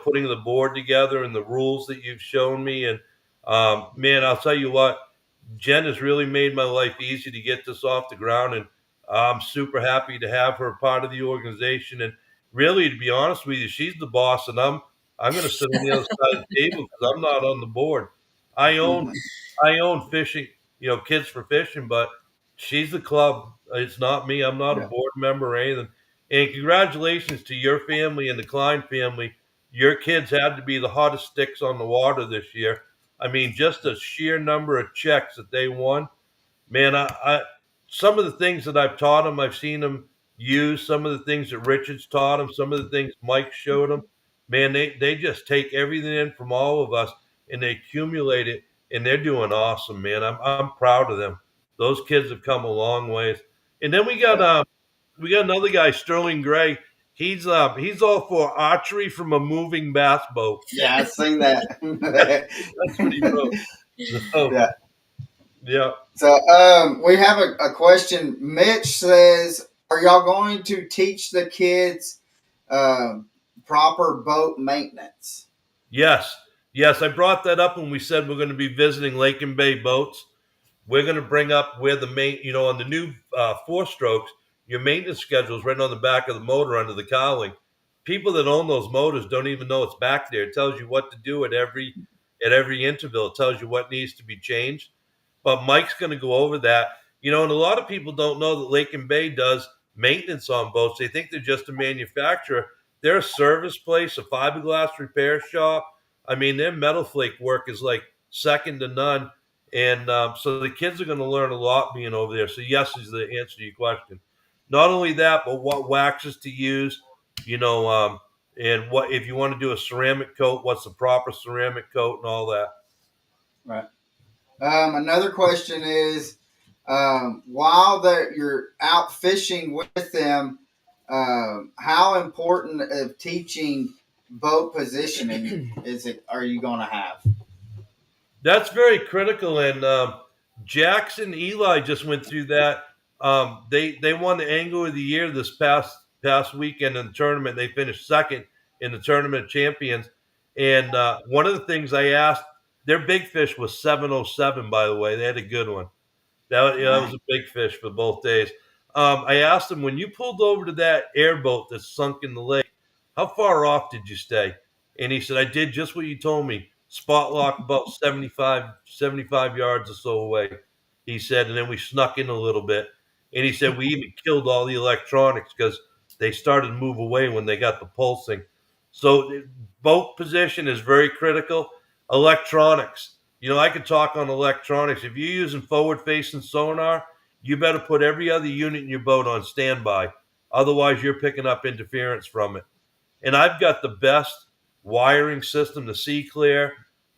putting the board together and the rules that you've shown me. And man, I'll tell you what, Jen has really made my life easy to get this off the ground. And I'm super happy to have her part of the organization. And really, to be honest with you, she's the boss, and I'm going to sit on the other side of the table because I'm not on the board. I own fishing, Kids for Fishing, but she's the club. It's not me. I'm not a board member or anything. And congratulations to your family and the Klein family. Your kids had to be the hottest sticks on the water this year. I mean, just the sheer number of checks that they won. Man, I some of the things that I've taught them, I've seen them use. Some of the things that Richard's taught them, some of the things Mike showed them. Man, they just take everything in from all of us and they accumulate it, and they're doing awesome, man. I'm proud of them. Those kids have come a long ways. And then we got another guy, Sterling Gray. He's all for archery from a moving bass boat. Yeah, I've seen that. That's what he wrote. So, yeah. So we have a question. Mitch says, "Are y'all going to teach the kids proper boat maintenance? Yes. Yes. I brought that up when we said we're going to be visiting Lake and Bay boats. We're going to bring up where the main, on the new 4 strokes, your maintenance schedule is right on the back of the motor under the cowling. People that own those motors don't even know it's back there. It tells you what to do at every interval. It tells you what needs to be changed. But Mike's going to go over that. And a lot of people don't know that Lake and Bay does maintenance on boats. They think they're just a manufacturer. They're a service place, a fiberglass repair shop. I mean, their metal flake work is like second to none. And so the kids are going to learn a lot being over there. So yes is the answer to your question. Not only that, but what waxes to use, and what if you want to do a ceramic coat, what's the proper ceramic coat and all that. Right. Another question is, while you're out fishing with them, how important of teaching boat positioning are you going to have? That's very critical, and Jackson Eli just went through that. They won the Angler of the Year this past weekend in the tournament. They finished second in the Tournament of Champions. And one of the things I asked, their big fish was 707. By the way, they had a good one. That was a big fish for both days. I asked him, when you pulled over to that airboat that's sunk in the lake, how far off did you stay? And he said, I did just what you told me. Spot lock about 75 yards or so away. He said, and then we snuck in a little bit. And he said, we even killed all the electronics because they started to move away when they got the pulsing. So boat position is very critical. Electronics. I could talk on electronics. If you're using forward-facing sonar, you better put every other unit in your boat on standby. Otherwise, you're picking up interference from it. And I've got the best wiring system to see clear.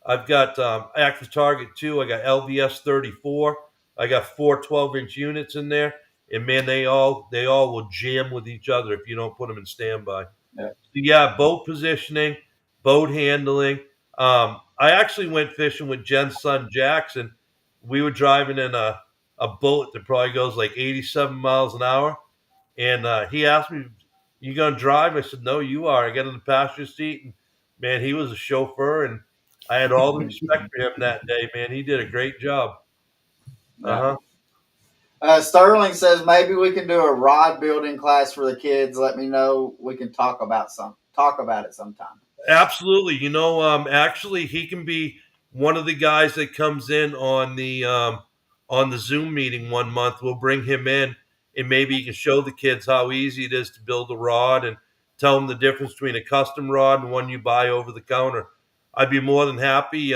I've got Active Target 2. I got LVS 34. I got 4 12-inch units in there. And, man, they all will jam with each other if you don't put them in standby. Yeah. So, yeah, boat positioning, boat handling. I actually went fishing with Jen's son, Jackson. We were driving in a boat that probably goes like 87 miles an hour. And he asked me, you going to drive? I said, no, you are. I got in the passenger seat. And, man, he was a chauffeur. And I had all the respect for him that day, man. He did a great job. Uh-huh. Sterling says maybe we can do a rod building class for the kids. Let me know. We can talk about it sometime. Absolutely. Actually, he can be one of the guys that comes in on the Zoom meeting one month. We'll bring him in, and maybe he can show the kids how easy it is to build a rod and tell them the difference between a custom rod and one you buy over the counter. I'd be more than happy.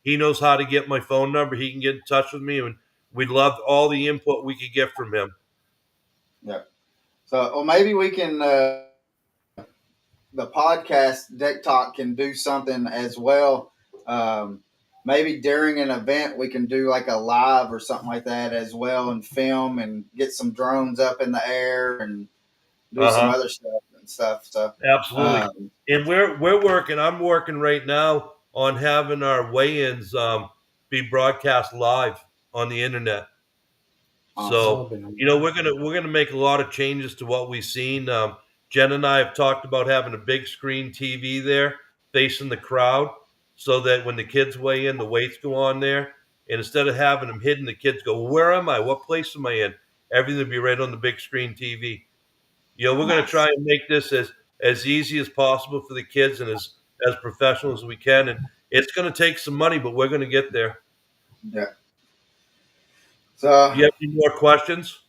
He knows how to get my phone number. He can get in touch with me, and we'd love all the input we could get from him. Yeah. So, maybe we can. The podcast Deck Talk can do something as well. Maybe during an event we can do like a live or something like that as well, and film and get some drones up in the air and do some other stuff. So absolutely. And we're working. I'm working right now on having our weigh-ins be broadcast live on the internet. So we're gonna make a lot of changes to what we've seen. Jen and I have talked about having a big screen TV there facing the crowd, so that when the kids weigh in, the weights go on there, and instead of having them hidden, the kids go, well, "Where am I? What place am I in?" Everything will be right on the big screen TV. We're going to try and make this as easy as possible for the kids and as professional as we can. And it's going to take some money, but we're going to get there. Yeah. So, do you have any more questions?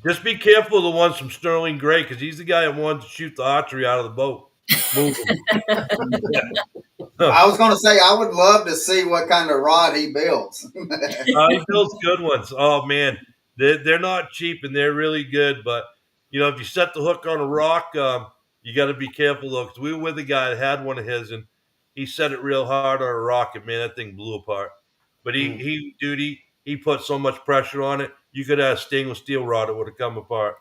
Just be careful of the ones from Sterling Gray, because he's the guy that wanted to shoot the archery out of the boat. I was going to say, I would love to see what kind of rod he builds. He builds good ones. Oh, man. They're not cheap, and they're really good. But, if you set the hook on a rock, you got to be careful, though, because we were with a guy that had one of his, and he set it real hard on a rock, and, man, that thing blew apart. But he put so much pressure on it, you could have a stainless steel rod, it would have come apart.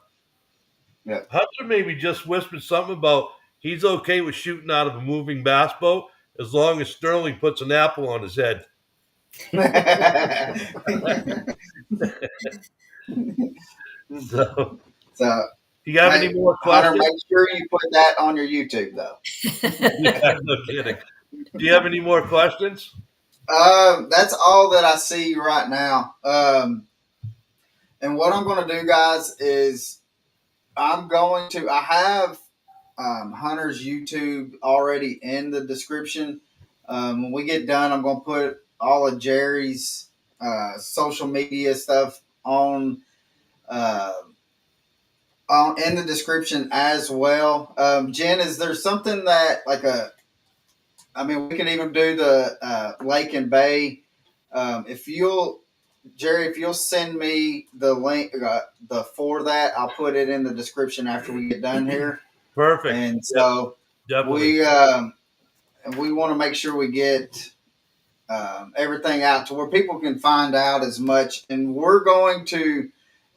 Yeah. Hunter maybe just whispered something about he's okay with shooting out of a moving bass boat as long as Sterling puts an apple on his head. So, So, do you have any hey, more Hunter, questions? make sure you put that on your YouTube though. Yeah, no kidding. Do you have any more questions? That's all that I see right now. And what I'm going to do, guys, is I have Hunter's YouTube already in the description. When we get done, I'm going to put all of Gerry's social media stuff uh, on in the description as well. Jen, is there something that I mean, we can even do the Lake and Bay. If you'll Jerry, if you'll send me the link for that, I'll put it in the description after we get done here. Perfect. And Yep, so definitely. we want to make sure we get everything out to where people can find out as much. And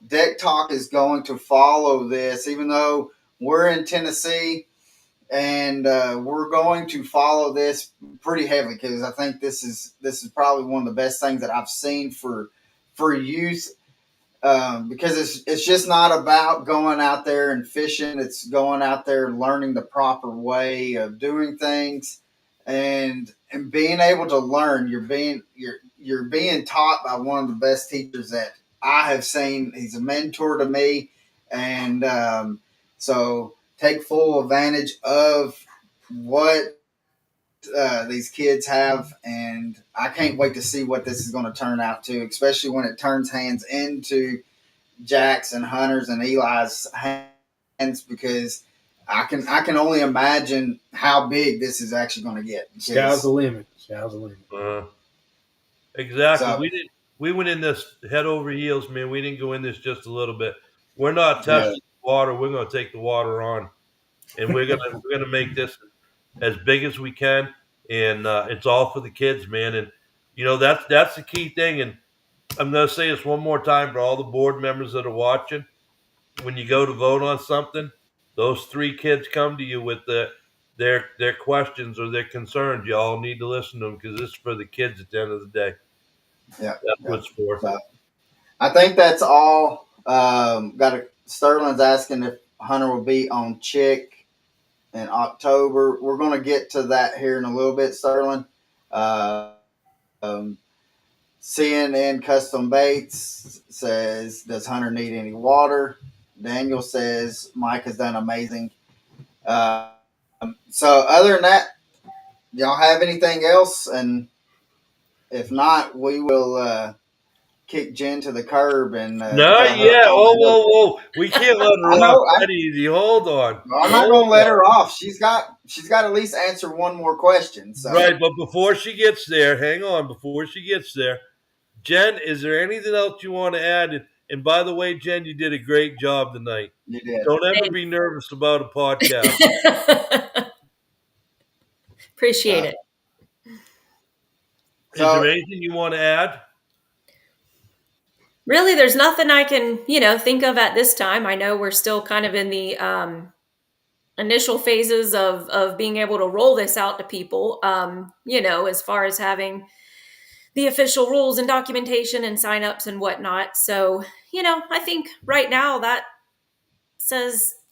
Deck Talk is going to follow this, even though we're in Tennessee, and we're going to follow this pretty heavily because I think this is probably one of the best things that I've seen for youth, because it's just not about going out there and fishing. It's going out there and learning the proper way of doing things, and being able to learn. You're being taught by one of the best teachers that I have seen. He's a mentor to me, and so take full advantage of what these kids have, and I can't wait to see what this is going to turn out to, especially when it turns hands into Jack's and Hunter's and Eli's hands, because I can only imagine how big this is actually going to get. Sky's the limit. Sky's the limit. Exactly. So We went in this head over heels, man. We didn't go in this just a little bit. We're not yeah, testing the water. We're going to take the water on, and we're gonna make this as big as we can. And it's all for the kids, man. And that's the key thing. And I'm going to say this one more time for all the board members that are watching. When you go to vote on something, those three kids come to you with their questions or their concerns. You all need to listen to them because this is for the kids at the end of the day. yeah, That's yeah. what it's for. So I think that's all. Sterling's asking if Hunter will be on Chick in October. We're going to get to that here in a little bit, Sterling. Um, CNN Custom Baits says, does Hunter need any water? Daniel says, Mike has done amazing. So other than that, y'all have anything else? And if not, we will kick Jen to the curb and Not tell her yet. all Oh, the other. whoa. We can't let her I off know. that easy. Hold on. I'm not going to let her off. She's got to at least answer one more question. So Right, but before she gets there, hang on. Before she gets there, Jen, is there anything else you want to add? And by the way, Jen, you did a great job tonight. you did. Don't ever be nervous about a podcast. Appreciate it. Is there anything you want to add? Really, there's nothing I can, think of at this time. I know we're still kind of in the initial phases of being able to roll this out to people, as far as having the official rules and documentation and signups and whatnot. So, I think right now that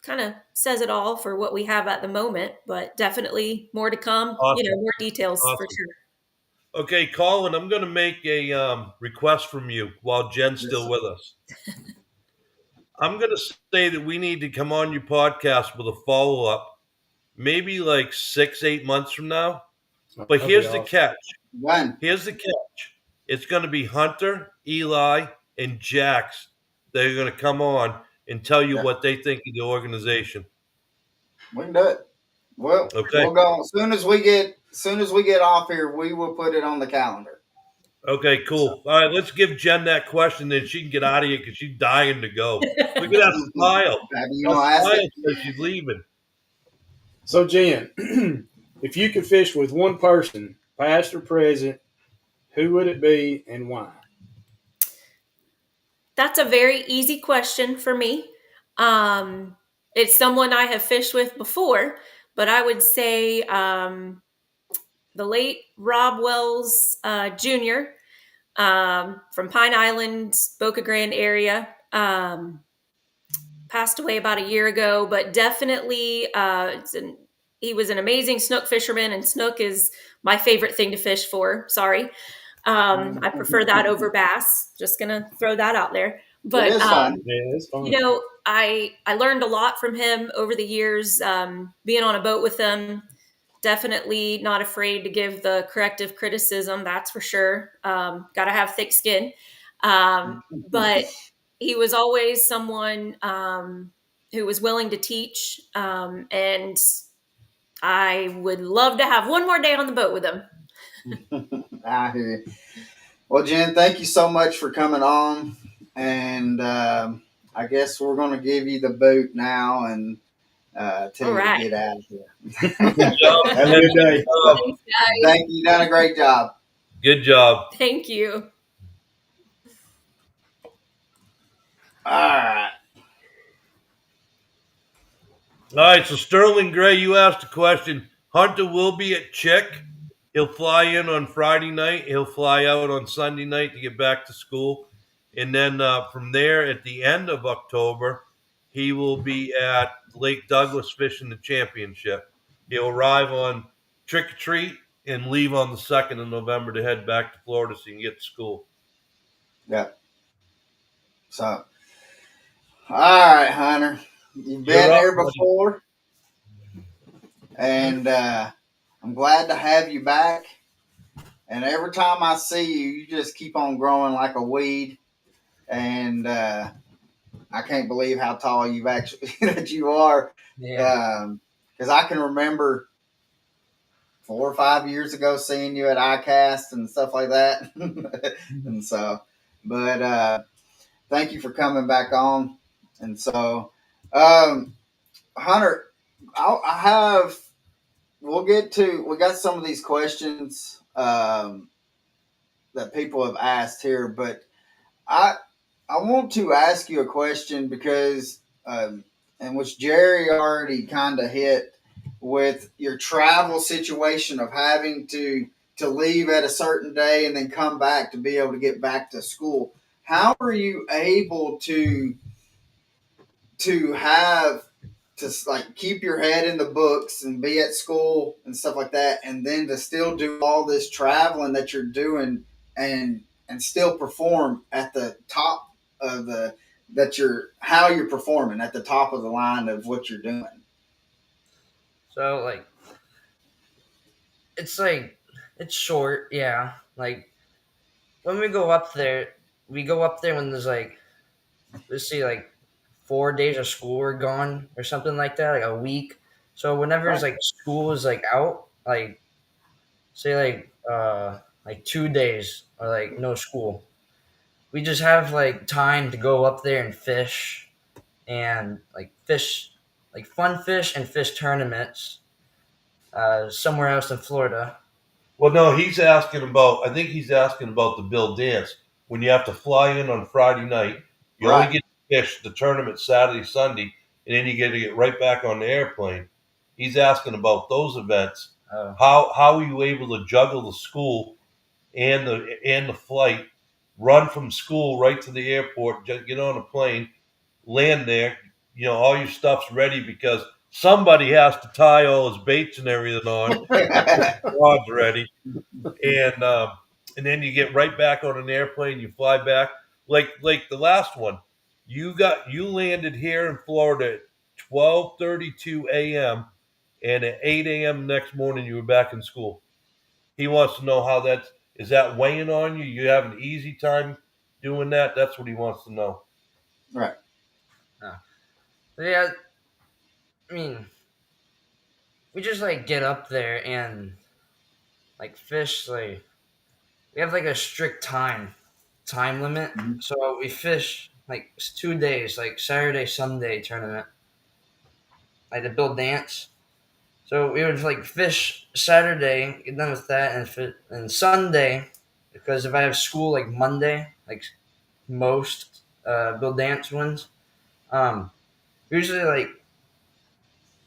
kind of says it all for what we have at the moment, but definitely more to come, Awesome. more details for Awesome. sure. Okay, Colin, I'm going to make a request from you while Jen's still with us. I'm going to say that we need to come on your podcast with a follow up, maybe like 6-8 months from now. But here's the catch. When? Here's the catch. It's going to be Hunter, Eli, and Jax that are going to come on and tell you what they think of the organization. We can do it. Well, Okay. we'll go as soon as we get off here. We will put it on the calendar. Okay, cool. All right, let's give Jen that question, then she can get out of here because she's dying to go. Look at that smile. That smile says she's leaving. So, Jen, if you could fish with one person, past or present, who would it be and why? That's a very easy question for me. It's someone I have fished with before, but I would say the late Rob Wells Jr. From Pine Island, Boca Grande area. passed away about a year ago, but definitely he was an amazing snook fisherman, and snook is my favorite thing to fish for. Sorry. I prefer that over bass. Just gonna throw that out there. It But is fun. Yeah, it's fun. you know, I learned a lot from him over the years, being on a boat with him. Definitely not afraid to give the corrective criticism. That's for sure. Got to have thick skin. But he was always someone who was willing to teach, and I would love to have one more day on the boat with him. I hear you. Well, Jen, thank you so much for coming on. And I guess we're going to give you the boot now and tell All you to right. get out of here. Good job. Have a good day. Thanks, guys. Thank you. You done a great job. Good job. Thank you. All right. All right, so Sterling Gray, you asked a question. Hunter will be at Chick. He'll fly in on Friday night. He'll fly out on Sunday night to get back to school. And then from there, at the end of October, he will be at Lake Douglas fishing the championship. He'll arrive on Trick or Treat and leave on the 2nd of November to head back to Florida so he can get to school. Yeah. So, all right, Hunter. You've been You're up, here buddy. before. And I'm glad to have you back. And every time I see you, you just keep on growing like a weed. And I can't believe how tall you've actually that you are. Yeah. Because I can remember 4 or 5 years ago seeing you at ICAST and stuff like that. And so, but thank you for coming back on. And so, Hunter, I have. We got some of these questions that people have asked here, but I want to ask you a question because, and which Gerry already kind of hit with your travel situation of having to leave at a certain day and then come back to be able to get back to school. How are you able to have to like keep your head in the books and be at school and stuff like that, and then to still do all this traveling that you're doing and still perform at the top of how you're performing at the top of the line of what you're doing? So it's short, yeah. Like when we go up there, when there's let's see, 4 days of school are gone or something like that, like a week. So whenever it's Right. school is out, say 2 days or no school, we just have time to go up there and fish and fish fun fish and fish tournaments somewhere else in Florida. Well, no, I think he's asking about the Bill Dance. When you have to fly in on Friday night, you only Right. get to fish the tournament Saturday, Sunday, and then you get to get right back on the airplane. He's asking about those events. Oh. How are you able to juggle the school and the flight, run from school right to the airport, get on a plane, land there, all your stuff's ready because somebody has to tie all his baits and everything on, rod's ready, and then you get right back on an airplane. You fly back like the last one. You landed here in Florida at 12:32 a.m. and at 8 a.m. next morning you were back in school. He wants to know how is that weighing on you? You have an easy time doing that? That's what he wants to know. Right. Yeah, I mean, we just get up there and fish. We have a strict time limit. Mhm. So we fish 2 days, Saturday, Sunday tournament, the Bill Dance. So we would fish Saturday, get done with that, and Sunday, because if I have school Monday, most Bill Dance ones, usually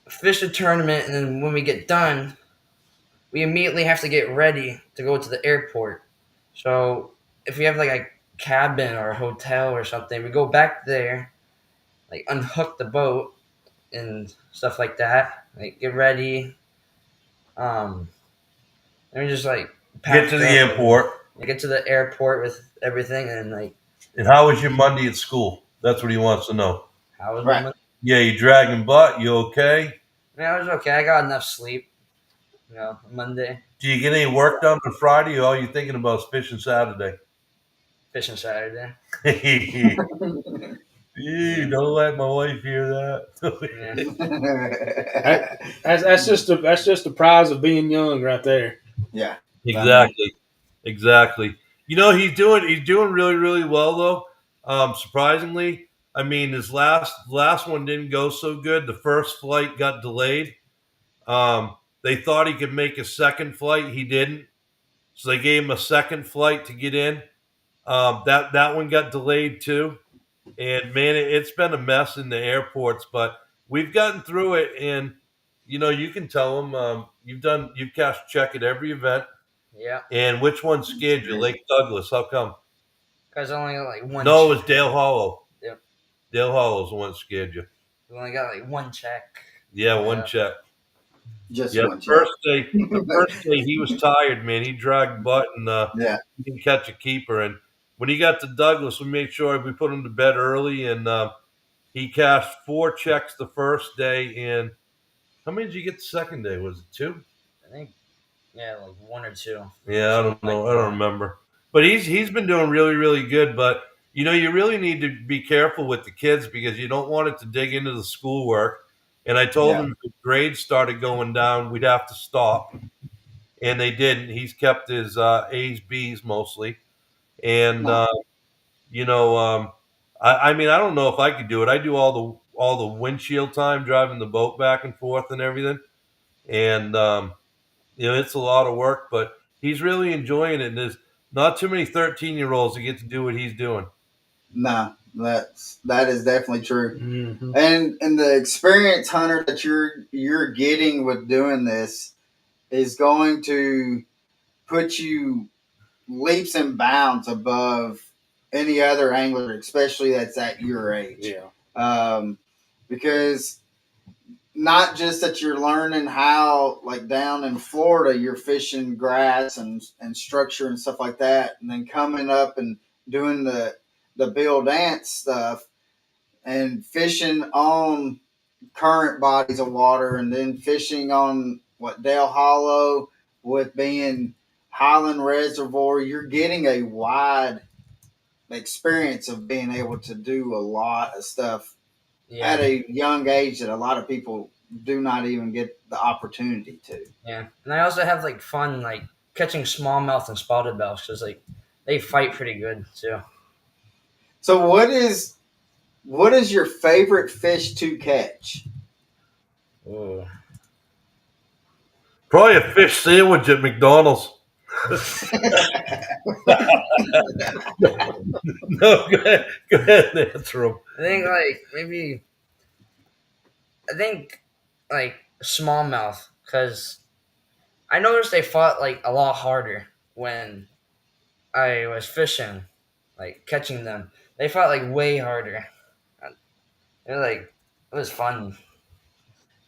fish a tournament, and then when we get done, we immediately have to get ready to go to the airport. So if we have a cabin or a hotel or something, we go back there like unhook the boat and stuff like that. Like get ready. And we just like Get to the airport. And get to the airport with everything, and like. And how was your Monday at school? That's what he wants to know. How was my Right. Monday? Yeah, you dragging butt. You okay? Yeah, I was okay. I got enough sleep. Monday, Do you get any work done on Friday, or are you thinking about fishing Saturday? fishing Saturday. Don't let my wife hear that. Yeah. That's just the prize of being young, right there. Yeah. Exactly. You know, he's doing really, really well though. Surprisingly, I mean, his last one didn't go so good. The first flight got delayed. They thought he could make a second flight. He didn't, so they gave him a second flight to get in. That one got delayed too. And man, it's been a mess in the airports, but we've gotten through it. And you know, you can tell them you've cashed check at every event. Yeah. And which one scared you? Lake Douglas. How come? Because I only got like one. No, it check. was Dale Hollow. Yep. Dale Hollow's the one that scared you. We only got like one check. Yeah, one check. Just Yeah, one the check. first day he was tired, man. He dragged butt and Yeah. he didn't catch a keeper. And when he got to Douglas, we made sure we put him to bed early. And he cashed 4 checks the first day. And how many did you get the second day? Was it 2? I think, yeah, like 1 or 2. Yeah, I don't know. I don't remember. But he's been doing really, really good. But you know, you really need to be careful with the kids because you don't want it to dig into the schoolwork. And I told him if the grades started going down, we'd have to stop. And they didn't. He's kept his A's, B's mostly. And you know, I mean, I don't know if I could do it. I do all the windshield time driving the boat back and forth and everything. And you know, it's a lot of work, but he's really enjoying it. And there's not too many 13-year-olds that get to do what he's doing. No, that is definitely true. Mm-hmm. And the experience, Hunter, that you're getting with doing this is going to put you leaps and bounds above any other angler, especially that's at your age. Yeah. Because not just that you're learning how, like down in Florida, you're fishing grass and structure and stuff like that, and then coming up and doing the Bill Dance stuff and fishing on current bodies of water, and then fishing on Dale Hollow with being Highland Reservoir. You're getting a wide experience of being able to do a lot of stuff at a young age that a lot of people do not even get the opportunity to. Yeah, and I also have like fun like catching smallmouth and spotted bells because like they fight pretty good too. So what is your favorite fish to catch? Ooh. Probably a fish sandwich at McDonald's. No, go ahead and answer him. I think like smallmouth because I noticed they fought like a lot harder when I was fishing, like catching them. They fought like way harder. It was fun.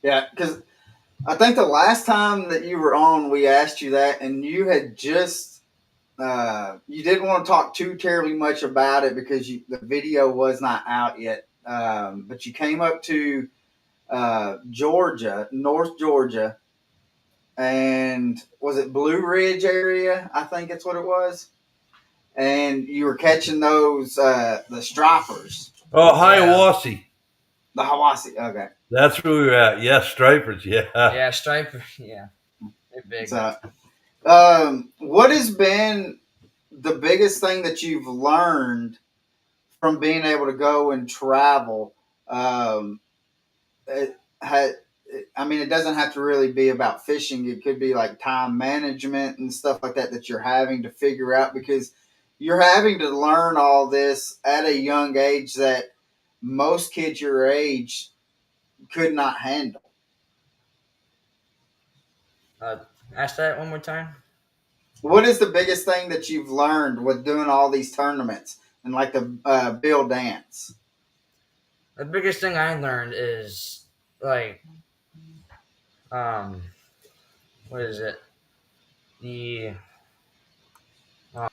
Yeah, because I think the last time that you were on, we asked you that, and you had just you didn't want to talk too terribly much about it because the video was not out yet. But you came up to Georgia, North Georgia, and was it Blue Ridge area? I think that's what it was. And you were catching those the stripers. Oh, Hiawassee. The Hiawassee. Okay. That's where we were at. Yeah, stripers. Yeah. Yeah, striper. Yeah, they're big. So, what has been the biggest thing that you've learned from being able to go and travel? It doesn't have to really be about fishing. It could be like time management and stuff like that you're having to figure out because you're having to learn all this at a young age that most kids your age could not handle. Ask that one more time. What is the biggest thing that you've learned with doing all these tournaments and like the Bill Dance? The biggest thing I learned is like um what is it? The uh,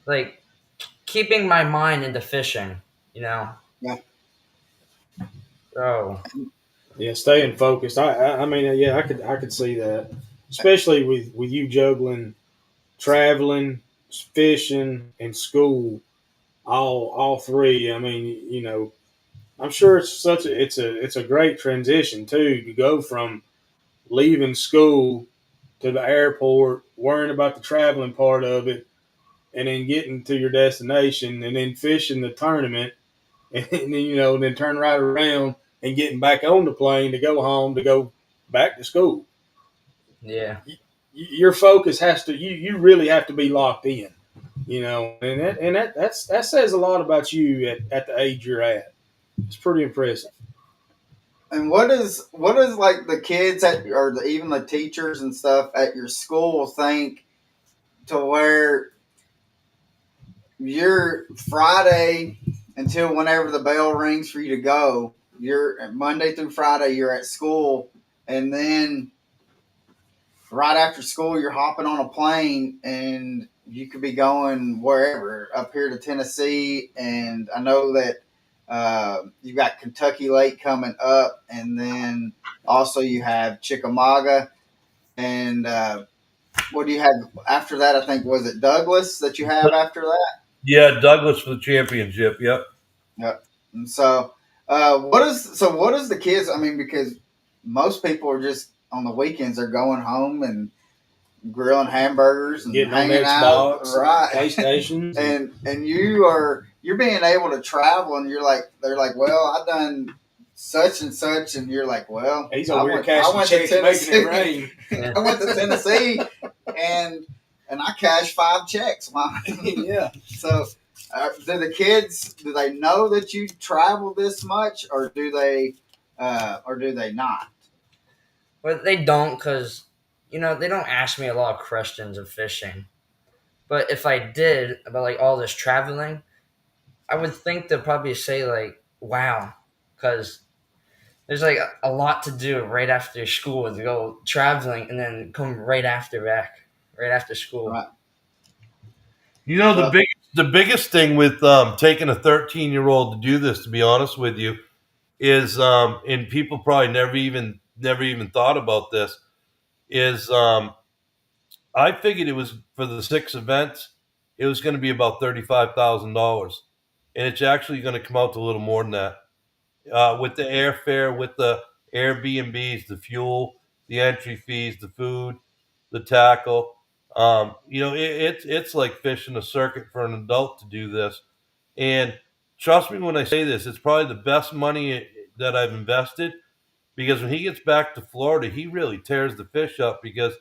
like keeping my mind into fishing, you know. Yeah. So Yeah, staying focused. I mean, yeah, I could see that, especially with you juggling, traveling, fishing, and school, all three. I mean, I'm sure it's a great transition too to go from leaving school to the airport, worrying about the traveling part of it, and then getting to your destination, and then fishing the tournament, and then then turn right around and getting back on the plane to go home to go back to school. yeah. Your focus has to you really have to be locked in, that says a lot about you at the age you're at. It's pretty impressive. And what is like the kids or even the teachers and stuff at your school think to where you're Friday until whenever the bell rings for you to go. You're Monday through Friday. You're at school, and then right after school, you're hopping on a plane, and you could be going wherever up here to Tennessee. And I know that you've got Kentucky Lake coming up, and then also you have Chickamauga, and what do you have after that? I think was it Douglas that you have after that. Yeah, Douglas for the championship. Yep. Yep. And so, what is the kids? I mean, because most people are just on the weekends they're going home and grilling hamburgers and Getting on hanging out, Xbox, right? PlayStations, And you're being able to travel, and they're like, well, I've done such and such, and you're like, well, he's I over here went cashing to checks, making it Tennessee. rain. I went to Tennessee, and I cashed 5 checks. Yeah. So, do they know that you travel this much, or do they not? But they don't because they don't ask me a lot of questions of fishing. But if I did about like all this traveling, I would think they'd probably say like, "Wow," because there's like a lot to do right after school to go traveling and then come right after school. Right. You know So, the biggest thing with taking a 13-year-old to do this, to be honest with you, is and people probably never even thought about this is I figured it was for the 6 events, it was going to be about $35,000, and it's actually going to come out to a little more than that. With the airfare, with the Airbnbs, the fuel, the entry fees, the food, the tackle. It's like fishing a circuit for an adult to do this. And trust me when I say this, it's probably the best money that I've invested because when he gets back to Florida, he really tears the fish up because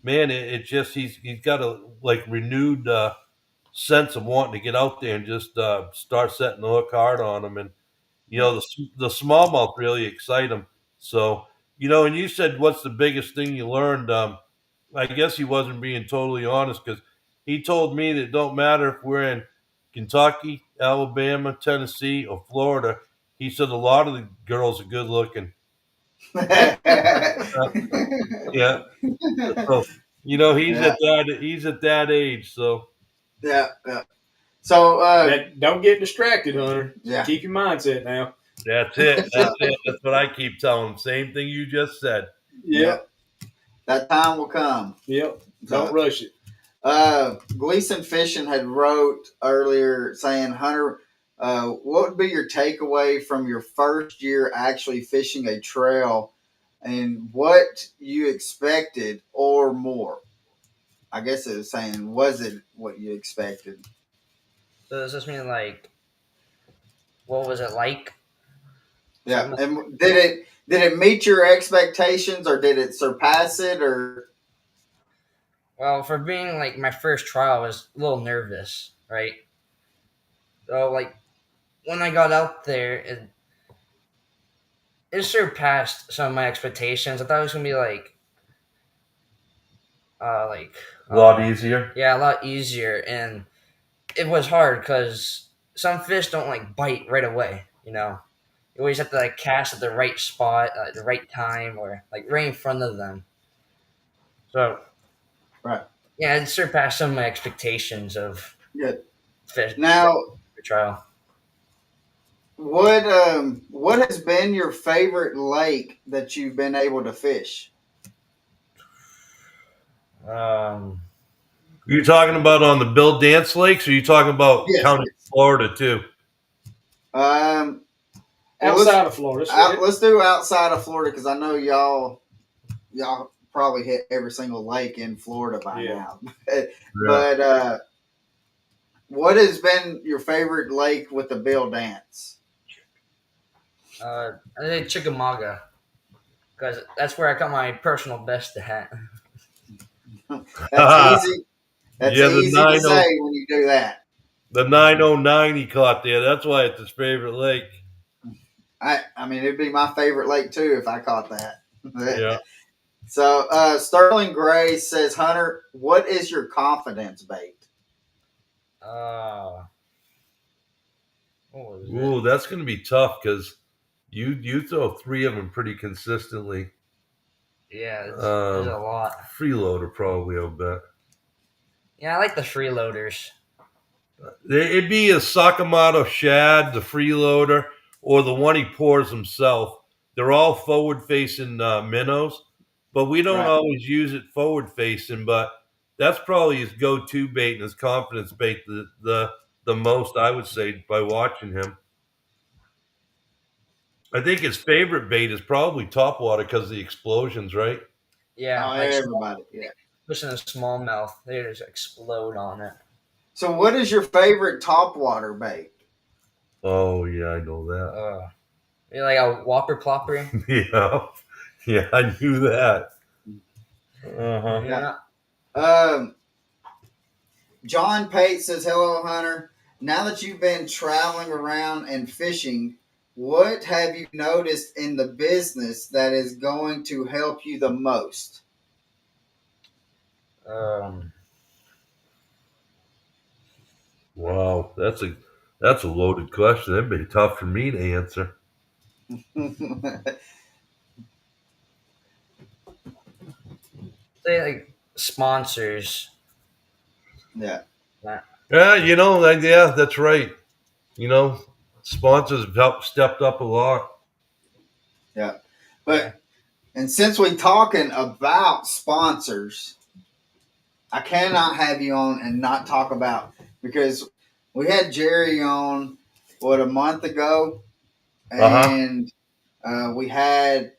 man, it just he's got a like renewed sense of wanting to get out there and just start setting the hook hard on them. And the smallmouth really excite him. So and you said what's the biggest thing you learned? I guess he wasn't being totally honest because he told me that it don't matter if we're in Kentucky, Alabama, Tennessee, or Florida. He said a lot of the girls are good looking. Uh, yeah, so yeah, he's at that age. So yeah, yeah. So, Don't get distracted, Hunter. yeah, Keep your mindset now. that's it. That's it. That's what I keep telling him. Same thing you just said. yeah, Yep. that time will come. Yep. Don't So, rush it. Gleason Fishing had wrote earlier saying, Hunter, what would be your takeaway from your first year actually fishing a trail, and what you expected or more? I guess it was saying, was it what you expected? So does this mean like what was it like? Yeah, Something. and did it meet your expectations, or did it surpass it, or Well, for being like my first trial, I was a little nervous, right? So like when I got out there, it surpassed some of my expectations. I thought it was gonna be like A lot easier. yeah, a lot easier, and it was hard because some fish don't like bite right away. You always have to like cast at the right spot at the right time, or like right in front of them. So Right. yeah, it surpassed some of my expectations of Good. fish Now, trial. what has been your favorite lake that you've been able to fish? You talking about on the Bill Dance Lakes, or you talking about Yes. County Florida too? Well, Outside of Florida. let's do outside of Florida, because I know y'all probably hit every single lake in Florida by now. But what has been your favorite lake with the Bill Dance? I think Chickamauga, because that's where I got my personal best at. That's easy. That's Yeah, the easy to 90 say when you do that. the 909 he caught there. That's why it's his favorite lake. I mean, it'd be my favorite lake too if I caught that. Yeah. So Sterling Gray says, Hunter, what is your confidence bait? What was Ooh, it? that's going to be tough because you throw 3 of them pretty consistently. Yeah, there's a lot. Freeloader probably, I'll bet. Yeah, I like the freeloaders. It'd be a Sakamoto shad, the freeloader, or the one he pours himself. They're all forward-facing minnows, but we don't always use it forward-facing. But that's probably his go-to bait and his confidence bait the most, I would say, by watching him. I think his favorite bait is probably topwater because of the explosions, right? Yeah, Oh, like everybody. Yeah. pushing a smallmouth, they just explode on it. So, what is your favorite topwater bait? Oh, yeah, I know that. You're like a whopper plopper. Yeah, I knew that. Uh-huh. Yeah. John Pate says, hello, Hunter. Now that you've been traveling around and fishing, what have you noticed in the business that is going to help you the most? Wow, that's a loaded question. That'd be tough for me to answer. They like sponsors. Yeah. Yeah, that's right. Sponsors have stepped up a lot. Yeah. But, and since we're talking about sponsors, I cannot have you on and not talk about, because we had Gerry on, a month ago, and we had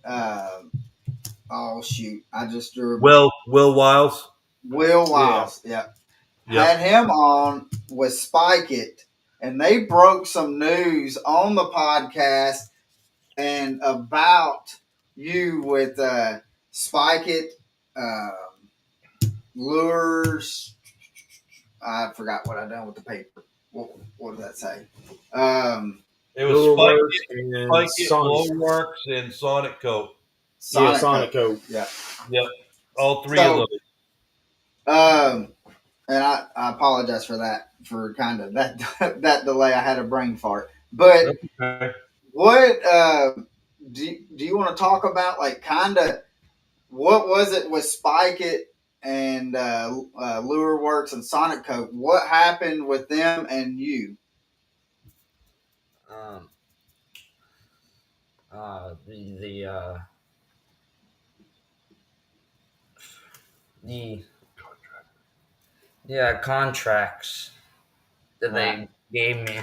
oh shoot, I just drew Will Wiles. Will Wiles, yeah. Had him on with Spike It, and they broke some news on the podcast and about you with Spike It, lures. I forgot what I done with the paper. What did that say? It was Spike It, Sonic Works, and Sonic Coat. Sonic Coat. Yeah. Yep. All 3 of those. And I apologize for that, for kind of that delay. I had a brain fart. But what do you want to talk about? Like, kind of, what was it with Spike It and Lure Works and Sonic Coat? What happened with them and you? The contracts that they gave me.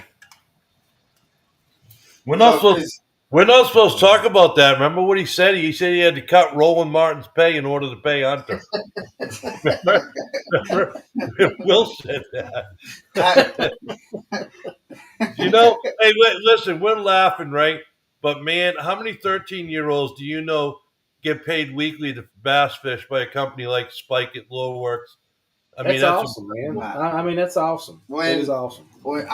We're not supposed to talk about that. Remember what he said? He said he had to cut Roland Martin's pay in order to pay Hunter. Remember? Will said that. Hey, listen, we're laughing, right? But man, how many 13-year-olds do you know get paid weekly to bass fish by a company like Spike It, Lure Works? That's awesome, man. I mean, that's awesome. That is awesome. When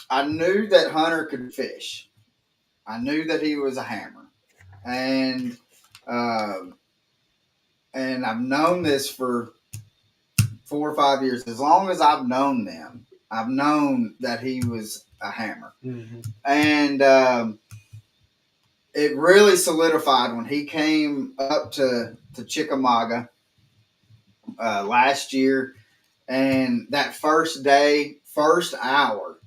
I knew that Hunter could fish. I knew that he was a hammer, and I've known this for 4 or 5 years, as long as I've known them, I've known that he was a hammer. Mm-hmm. And it really solidified when he came up to Chickamauga last year. And that first day, first hour,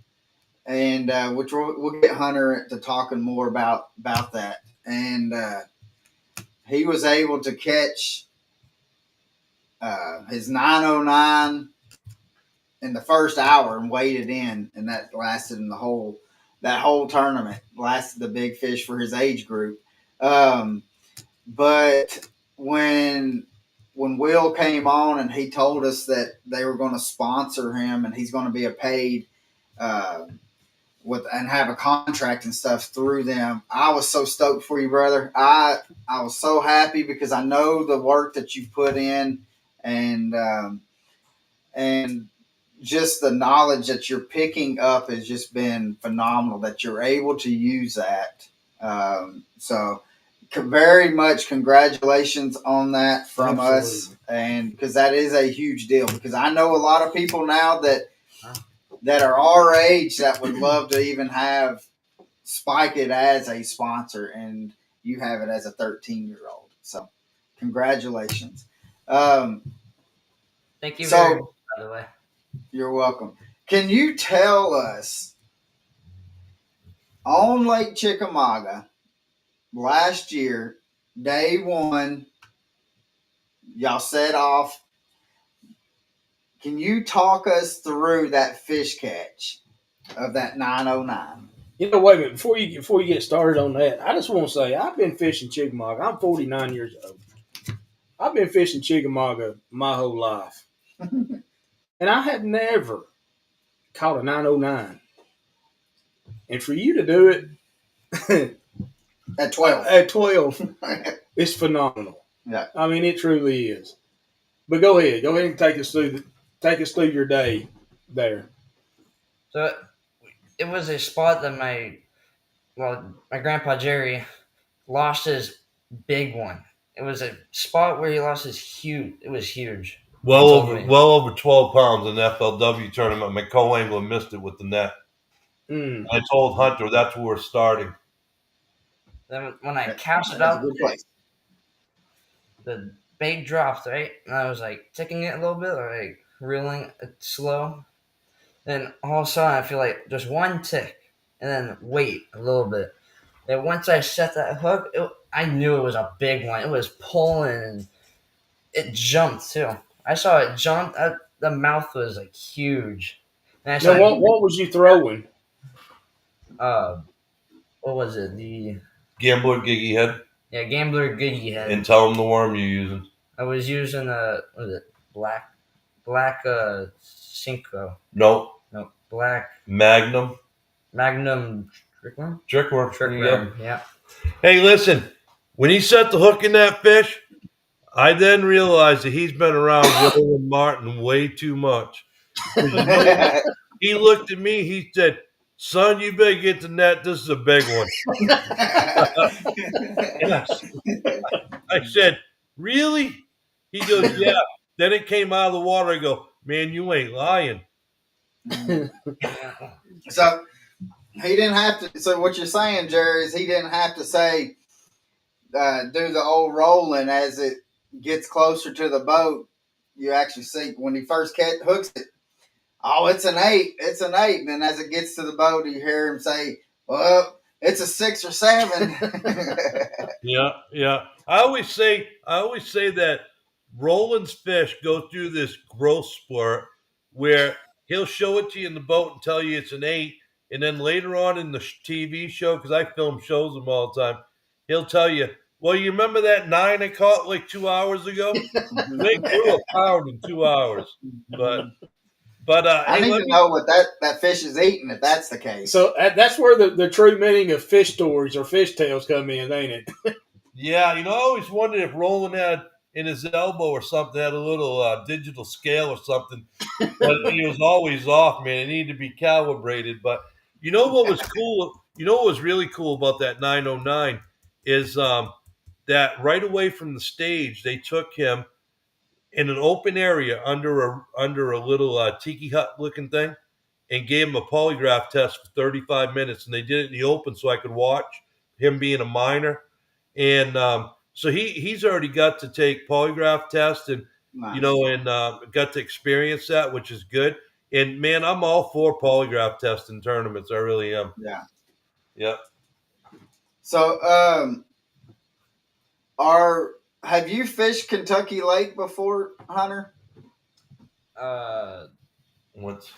and which we'll get Hunter to talking more about that. And he was able to catch his 909 in the first hour and waded in, and that lasted in that whole tournament. Lasted the big fish for his age group. But when Will came on and he told us that they were going to sponsor him and he's going to be a paid and have a contract and stuff through them, I was so stoked for you, brother. I was so happy because I know the work that you put in, and just the knowledge that you're picking up has just been phenomenal. That you're able to use that. So very much congratulations on that from us, and because that is a huge deal. Because I know a lot of people now that are our age that would love to even have Spike it as a sponsor, and you have it as a 13-year-old. So congratulations. Thank you very much, by the way. You're welcome. Can you tell us, on Lake Chickamauga last year, day one, y'all set off. Can you talk us through that fish catch of that 909? You know, wait a minute. Before you get started on that, I just want to say I've been fishing Chickamauga. I'm 49 years old. I've been fishing Chickamauga my whole life. And I have never caught a 909. And for you to do it at 12. At 12, it's phenomenal. Yeah. I mean, it truly is. But go ahead and take us through your day there. So it was a spot that my grandpa Gerry lost his big one. It was a spot where he lost his huge. It was huge. Well over 12 pounds in the FLW tournament. My co-angler missed it with the net. I told Hunter that's where we're starting. Then when I cast it out, the bait dropped, right? And I was like ticking it a little bit, like reeling it slow. Then all of a sudden I feel like just one tick, and then wait a little bit. And once I set that hook, I knew it was a big one. It was pulling, and it jumped too. I saw it jump. The mouth was like huge. And I saw what was you throwing? What was it? The Gambler Giggy Head. Yeah, Gambler Giggy Head. And tell them the worm you're using. I was using what was it? Black Cinco. No, black Magnum Trickworm. Yeah. Hey, listen. When he set the hook in that fish, I then realized that he's been around Will and Martin way too much. You know, he looked at me. He said, "Son, you better get the net. This is a big one." I said, "Really?" He goes, "Yeah." Then it came out of the water. I go, "Man, you ain't lying." So he didn't have to. So what you're saying, Gerry, is he didn't have to say, do the old rolling as it gets closer to the boat. You actually see when he first hooks it. Oh, it's an 8. It's an 8. And then as it gets to the boat, you hear him say, "Well, it's a 6 or 7." Yeah. I always say that Roland's fish go through this growth spurt where he'll show it to you in the boat and tell you it's an 8, and then later on in the TV show, because I film shows them all the time, he'll tell you, "Well, you remember that 9 I caught like 2 hours ago? They grew a pound in 2 hours." But I need to know what that fish is eating if that's the case. So that's where the true meaning of fish stories or fish tales come in, ain't it? Yeah, I always wondered if Roland had in his elbow or something, had a little digital scale or something. But he was always off, man. It needed to be calibrated. But you know what was cool? You know what was really cool about that 909 is that right away from the stage, they took him in an open area under a little tiki hut looking thing, and gave him a polygraph test for 35 minutes, and they did it in the open so I could watch him being a minor. And so he's already got to take polygraph tests, and Nice. and got to experience that, which is good. And man, I'm all for polygraph tests in tournaments. I really am. Yeah. Yeah. So, have you fished Kentucky Lake before, Hunter? Once.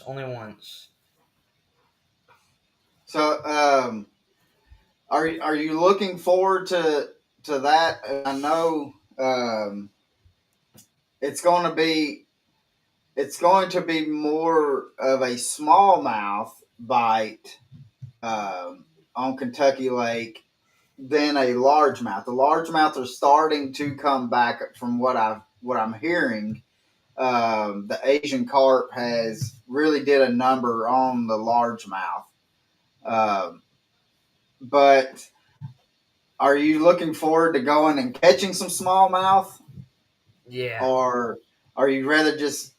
Only once. So, are you looking forward to that? I know it's going to be more of a smallmouth bite on Kentucky Lake than a largemouth. The largemouth are starting to come back from what I'm hearing. The Asian carp has really did a number on the largemouth. But are you looking forward to going and catching some smallmouth? Yeah. Or are you rather just,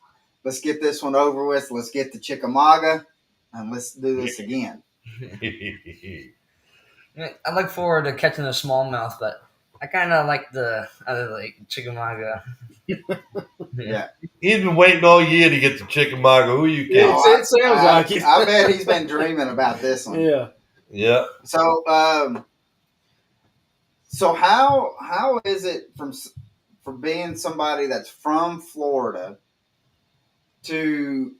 let's get this one over with, let's get the Chickamauga, and let's do this again? I look forward to catching the smallmouth, but I kind of like the other Chickamauga. Yeah. He's been waiting all year to get the Chickamauga. Who you kidding? It sounds like it. I bet he's been dreaming about this one. Yeah. Yeah. So how is it for being somebody that's from Florida to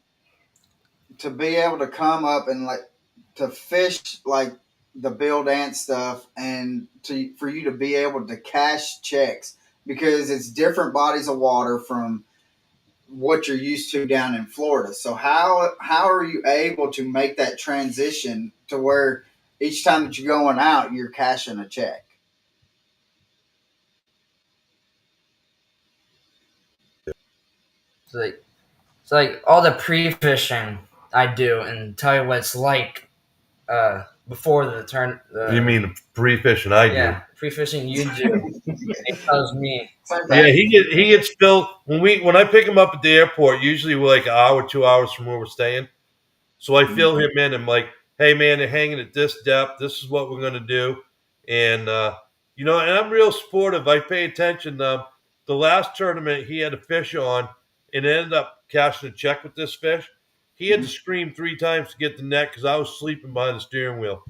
be able to come up and to fish like the Bill Dance stuff, and for you to be able to cash checks, because it's different bodies of water from what you're used to down in Florida. So how are you able to make that transition to where each time that you're going out, you're cashing a check? It's like all the pre-fishing I do and tell you what it's like before the turn. You mean pre-fishing? I do. Yeah, pre-fishing you do. It tells me. Yeah, he gets filled when I pick him up at the airport. Usually we're like an hour, 2 hours from where we're staying. So I fill him in. I'm like, hey man, they're hanging at this depth. This is what we're gonna do, and and I'm real supportive. I pay attention. The last tournament he had a fish on, and ended up cashing a check with this fish. He had to scream 3 times to get the net because I was sleeping behind the steering wheel.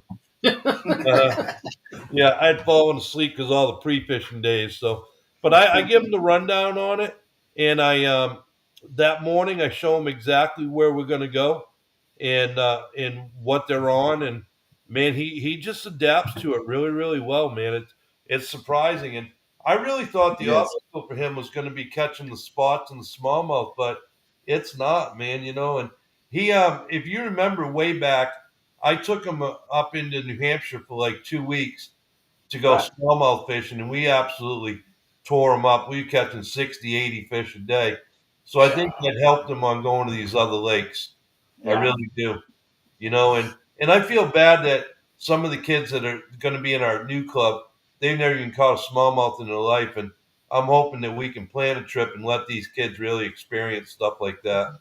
Yeah, I'd fallen asleep because all the pre-fishing days. So, but I give him the rundown on it, and I that morning I show him exactly where we're going to go, and what they're on, and man, he just adapts to it really really well, man. It's surprising, and I really thought the obstacle for him was going to be catching the spots and the smallmouth, but it's not, man. And he if you remember way back, I took him up into New Hampshire for like 2 weeks to go smallmouth fishing, and we absolutely tore them up. We were catching 60, 80 fish a day. So I think that helped him on going to these other lakes. I really do. And I feel bad that some of the kids that are going to be in our new club, they've never even caught a smallmouth in their life. And I'm hoping that we can plan a trip and let these kids really experience stuff like that.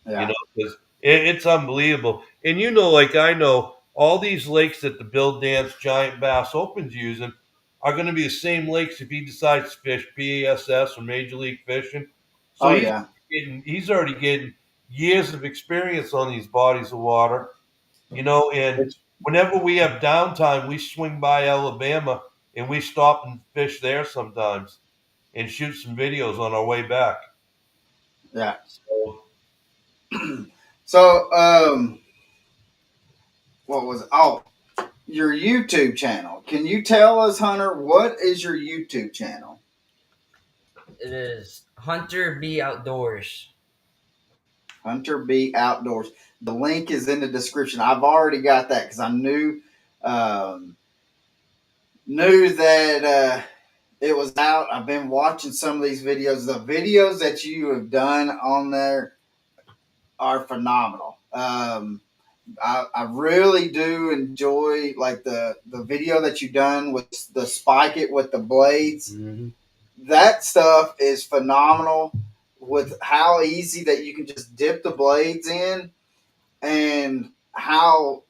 Yeah. Because it's unbelievable. And like I know, all these lakes that the Bill Dance Giant Bass Open's using are going to be the same lakes if he decides to fish PASS or Major League Fishing. So he's already getting years of experience on these bodies of water, and whenever we have downtime, we swing by Alabama and we stop and fish there sometimes and shoot some videos on our way back. Yeah. So, what was it? Oh, your YouTube channel. Can you tell us, Hunter, what is your YouTube channel? It is Hunter B Outdoors. Hunter B Outdoors. The link is in the description. I've already got that because I knew that it was out. I've been watching some of these videos. The videos that you have done on there are phenomenal. I really do enjoy like the video that you've done with the spike it with the blades. Mm-hmm. that stuff is phenomenal with how easy that you can just dip the blades in, and how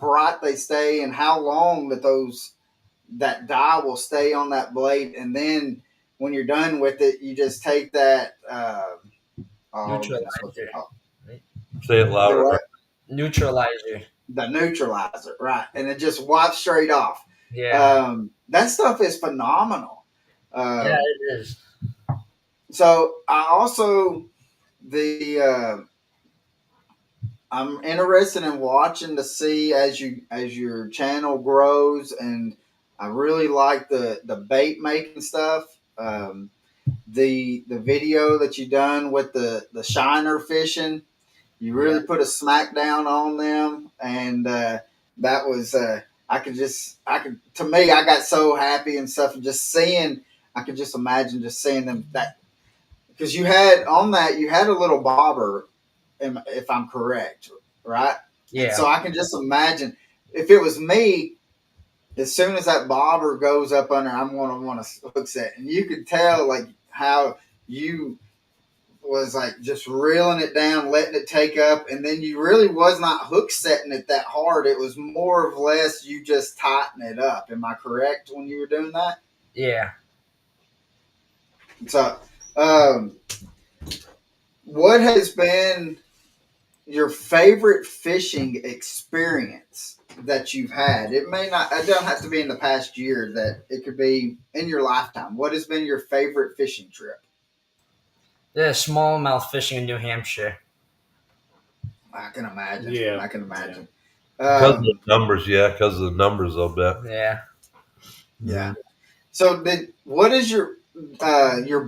bright they stay, and how long that dye will stay on that blade. And then when you're done with it, you just take that oh goodness, what's it Neutralizer. called? Right? Say it The louder. what? Neutralizer. The neutralizer, right? And it just wipes straight off. Yeah. That stuff is phenomenal. Yeah, Um, it is. so I also the I'm interested in watching to see as your channel grows, and I really like the bait making stuff. The video that you done with the shiner fishing, you Yeah. really put a smack down on them, and that was I could to me I got so happy and stuff, and just seeing I could just imagine just seeing them, that because you had a little bobber, if I'm correct, right? And Yeah. so I can just imagine if it was me, as soon as that bobber goes up under, I'm going to want to hook set, and you could tell like how you was like just reeling it down, letting it take up, and then you really was not hook setting it that hard. It was more or less you just tighten it up. Am I correct when you were doing that? Yeah. So, what has been your favorite fishing experience that you've had? It may not, it don't have to be in the past year, that it could be in your lifetime. What has been your favorite fishing trip? There's smallmouth fishing in New Hampshire. I can imagine. Yeah. I can imagine. Because of the numbers, yeah, because of the numbers, I'll bet. Yeah. Yeah. So, what is your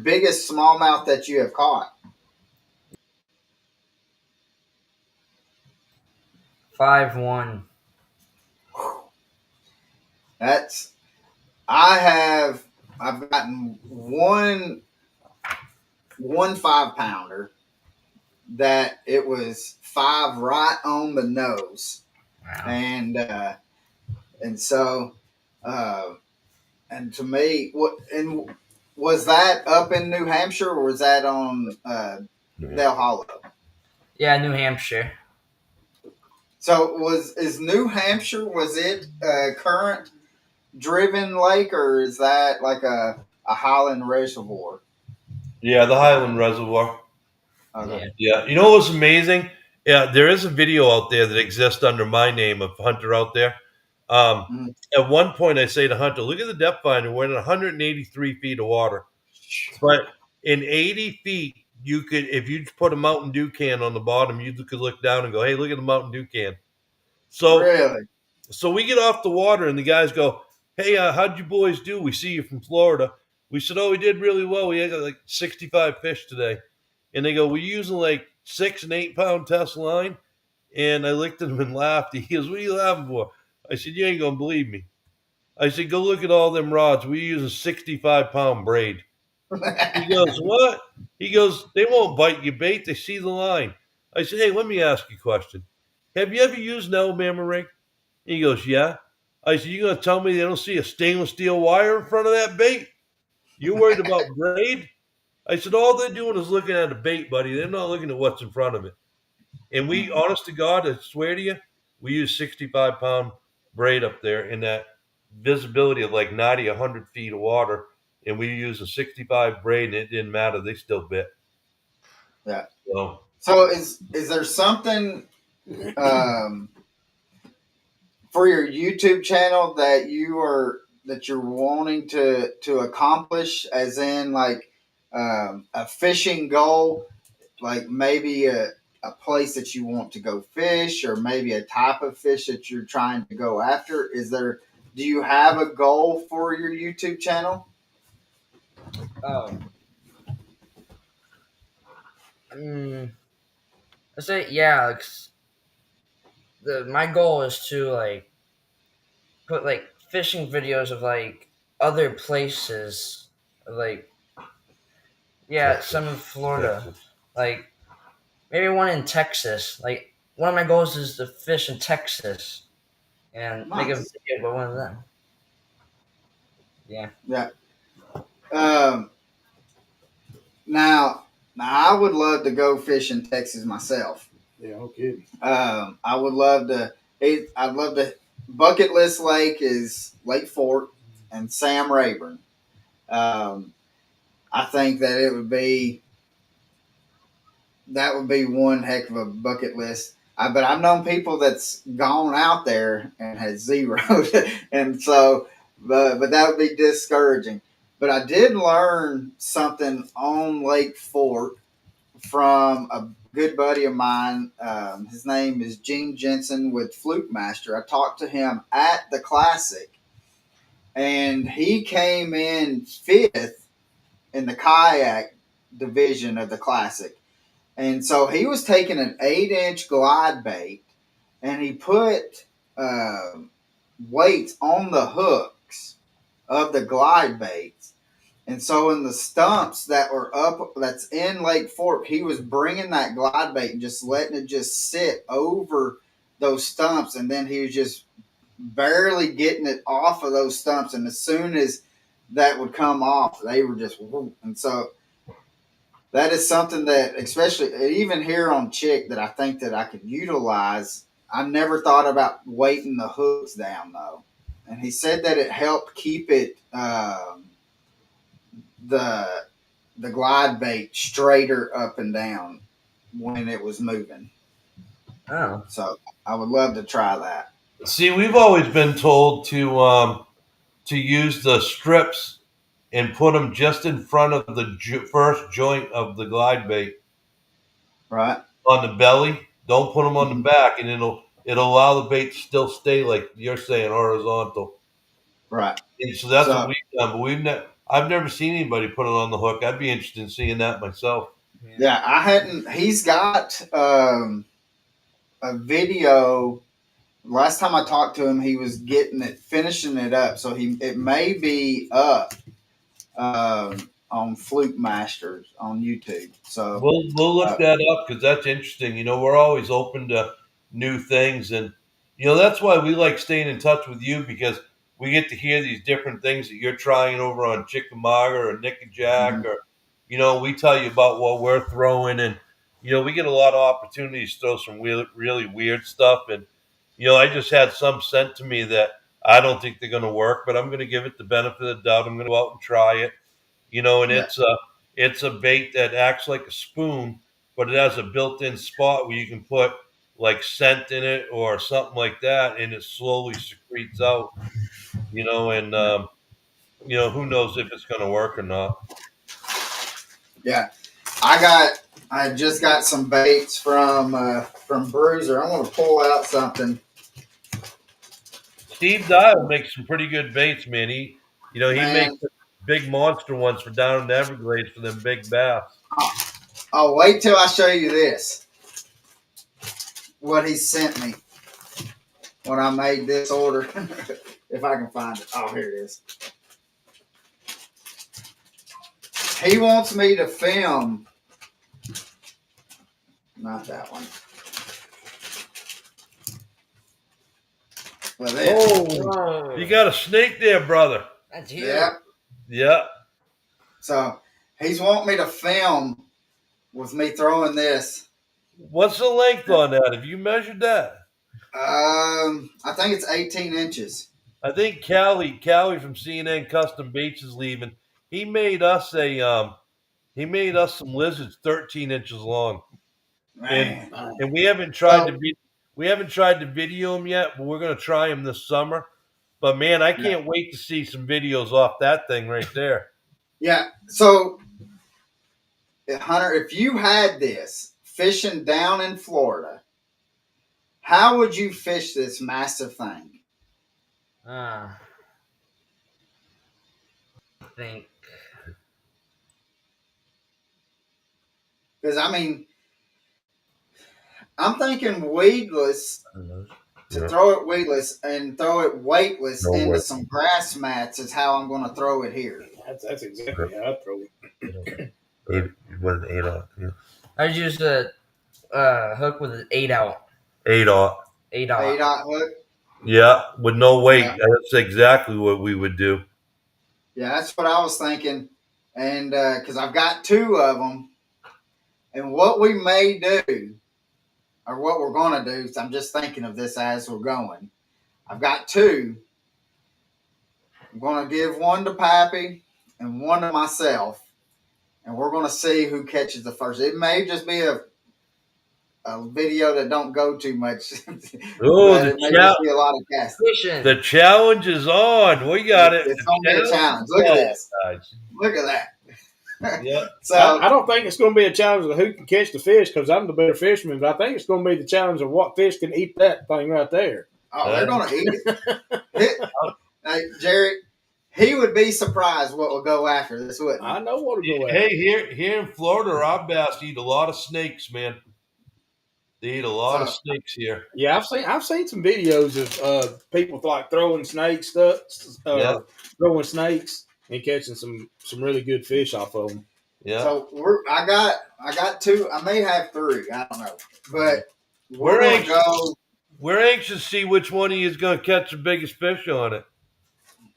biggest smallmouth that you have caught? 5-1. That's I've gotten one 5 pounder that it was 5 right on the nose, Wow. and so and to me, was that up in New Hampshire, or was that on Dale Hollow? Yeah, New Hampshire. So is New Hampshire, was it a current driven lake, or is that like a Highland reservoir? Yeah, the Highland Reservoir. Okay. Yeah, you know what's amazing? Yeah, there is a video out there that exists under my name of Hunter out there. Um, Mm. at one point, I say to Hunter, "Look at the depth finder. We're in 183 feet of water, but in 80 feet, you could, if you put a Mountain Dew can on the bottom, you could look down and go, hey, look at the Mountain Dew can.' So, Really? so we get off the water, and the guys go, hey, how'd you boys do? We see you from Florida." We said, oh, we did really well. We had like 65 fish today. And they go, we're using like 6 and 8 pound test line. And I looked at him and laughed. He goes, what are you laughing for? I said, you ain't going to believe me. I said, go look at all them rods. We use a 65-pound braid. He goes, what? He goes, they won't bite your bait. They see the line. I said, hey, let me ask you a question. Have you ever used an Alabama rig? He goes, yeah. I said, you going to tell me they don't see a stainless steel wire in front of that bait? You worried about braid? I said, all they're doing is looking at a bait, buddy. They're not looking at what's in front of it. And we, honest to God, I swear to you, we use 65-pound braid up there in that visibility of like 90, 100 feet of water. And we use a 65 braid, and it didn't matter. They still bit. Yeah. So, So is there something for your YouTube channel that you're wanting to accomplish, as in like a fishing goal, like maybe a place that you want to go fish, or maybe a type of fish that you're trying to go after? Do you have a goal for your YouTube channel? Oh. Mm, I say yeah. Like my goal is to like put like fishing videos of like other places, like yeah, Texas, some in Florida, Texas. like maybe one in Texas. Like one of my goals is to fish in Texas and make a Nice. video about one of them. Yeah. Yeah. Um, now, I would love to go fish in Texas myself. Yeah, no kidding. I would love to. I'd love to. Bucket list lake is Lake Fork and Sam Rayburn. I think that would be one heck of a bucket list. But I've known people that's gone out there and has zeroed, and so, but that would be discouraging. But I did learn something on Lake Fork from a good buddy of mine. His name is Gene Jensen with Fluke Master. I talked to him at the Classic, and he came in fifth in the kayak division of the Classic. And so he was taking an 8-inch glide bait, and he put weights on the hooks of the glide baits. And so in the stumps that were up, that's in Lake Fork, he was bringing that glide bait and just letting it just sit over those stumps. And then he was just barely getting it off of those stumps. And as soon as that would come off, they were just, whoop. And so that is something that, especially even here on Chick, that I think that I could utilize. I never thought about weighting the hooks down though. And he said that it helped keep it, the glide bait straighter up and down when it was moving. Oh. So I would love to try that. See, we've always been told to use the strips and put them just in front of the first joint of the glide bait. Right. On the belly. Don't put them on the back, and it'll allow the bait to still stay, like you're saying, horizontal. Right. And so that's what we've done. But I've never seen anybody put it on the hook. I'd be interested in seeing that myself. Yeah, I hadn't. He's got a video. Last time I talked to him, he was finishing it up. So it may be up on Fluke Masters on YouTube. So we'll look that up, because that's interesting. We're always open to new things, and that's why we like staying in touch with you, because we get to hear these different things that you're trying over on Chickamauga or Nickajack, or we tell you about what we're throwing, and we get a lot of opportunities to throw some really, really weird stuff. And I just had some sent to me that I don't think they're going to work, but I'm going to give it the benefit of the doubt. I'm going to go out and try it. And it's a bait that acts like a spoon, but it has a built-in spot where you can put like scent in it or something like that, and it slowly secretes out. And who knows if it's going to work or not. Yeah, I just got some baits from Bruiser. I want to pull out something. Steve Dial makes some pretty good baits, man. He makes big monster ones for down in the Everglades for them big bass. I'll wait till I show you this. What he sent me when I made this order. If I can find it. Oh, here it is. He wants me to film. Not that one. Well, you got a snake there, brother. That's huge. Yeah. Yeah. So he's wanting me to film with me throwing this. What's the length on that? Have you measured that? I think it's 18 inches. I think Callie from CNN Custom Baits is leaving. He made us some lizards 13 inches long. Man. And we haven't tried to video them yet, but we're going to try them this summer. But man, I can't wait to see some videos off that thing right there. Yeah. So, Hunter, if you had this fishing down in Florida, how would you fish this massive thing? I think. Because, I mean, I'm thinking weedless, to throw it weedless and throw it weightless into some grass mats is how I'm going to throw it here. That's exactly how I throw it. Eight 8-aught. Yeah. I'd use the hook with an 8-aught. 8-aught. 8-aught. 8-aught hook? Yeah, with no weight. Yeah. That's exactly what we would do. Yeah, that's what I was thinking. and because I've got 2 of them, and what we may do, or what we're going to do, so I'm just thinking of this as we're going. I've got 2. I'm going to give one to Pappy and one to myself, and we're going to see who catches the first. It may just be a video that don't go too much, Oh, but it may just be a lot of casting. Fishing. the challenge is on. We got it. It's going to be a challenge. Look at this. Guys. Look at that. Yeah. So I don't think it's going to be a challenge of who can catch the fish because I'm the better fisherman, but I think it's going to be the challenge of what fish can eat that thing right there. oh, they're going to eat it. Hey, Jerry, he would be surprised what will go after this, wouldn't he? I know what to go at. Hey, here in Florida, our bass eat a lot of snakes, man. They eat a lot of snakes here. Yeah, I've seen some videos of people like throwing snakes, throwing snakes and catching some really good fish off of them. Yeah. So I got 2. I may have 3. I don't know, but We're going to anxious. go. We're anxious to see which one of you is going to catch the biggest fish on it.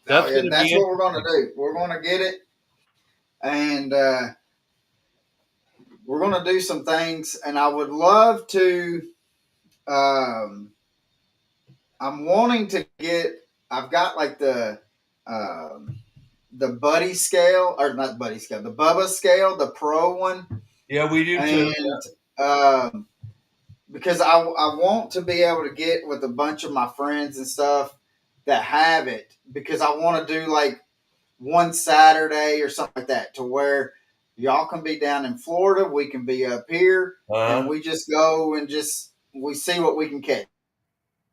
That's what we're going to do. We're going to get it, and we're going to do some things. And I would love to. I'm wanting to get. I've got like the buddy scale, or not buddy scale, the Bubba scale, the pro one. Yeah, we do too. And because I want to be able to get with a bunch of my friends and stuff that have it, because I want to do like one Saturday or something like that to where y'all can be down in Florida, we can be up here, and we just go and we see what we can catch.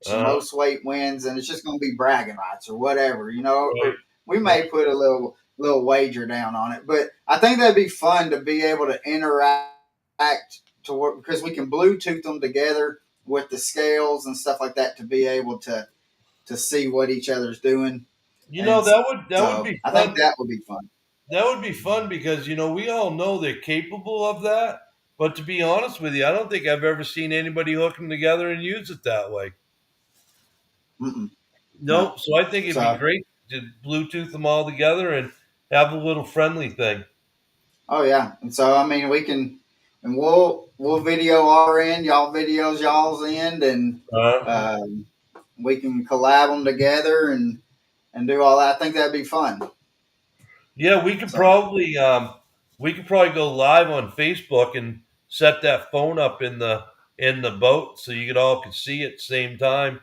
Most weight wins, and it's just going to be bragging rights or whatever, you know. Right. We may put a little wager down on it, but I think that'd be fun to be able to interact to work, because we can Bluetooth them together with the scales and stuff like that to be able to see what each other's doing. You know, that would be fun. I think that would be fun. That would be fun because, you know, we all know they're capable of that. But to be honest with you, I don't think I've ever seen anybody hook them together and use it that way. No, so I think it'd be great to Bluetooth them all together and have a little friendly thing. Oh yeah, and so I mean we can, and we'll video our end, y'all videos y'all's end, and we can collab them together and do all that. I think that'd be fun. Yeah, we could probably go live on Facebook and set that phone up in the boat so you all could see it at the same time,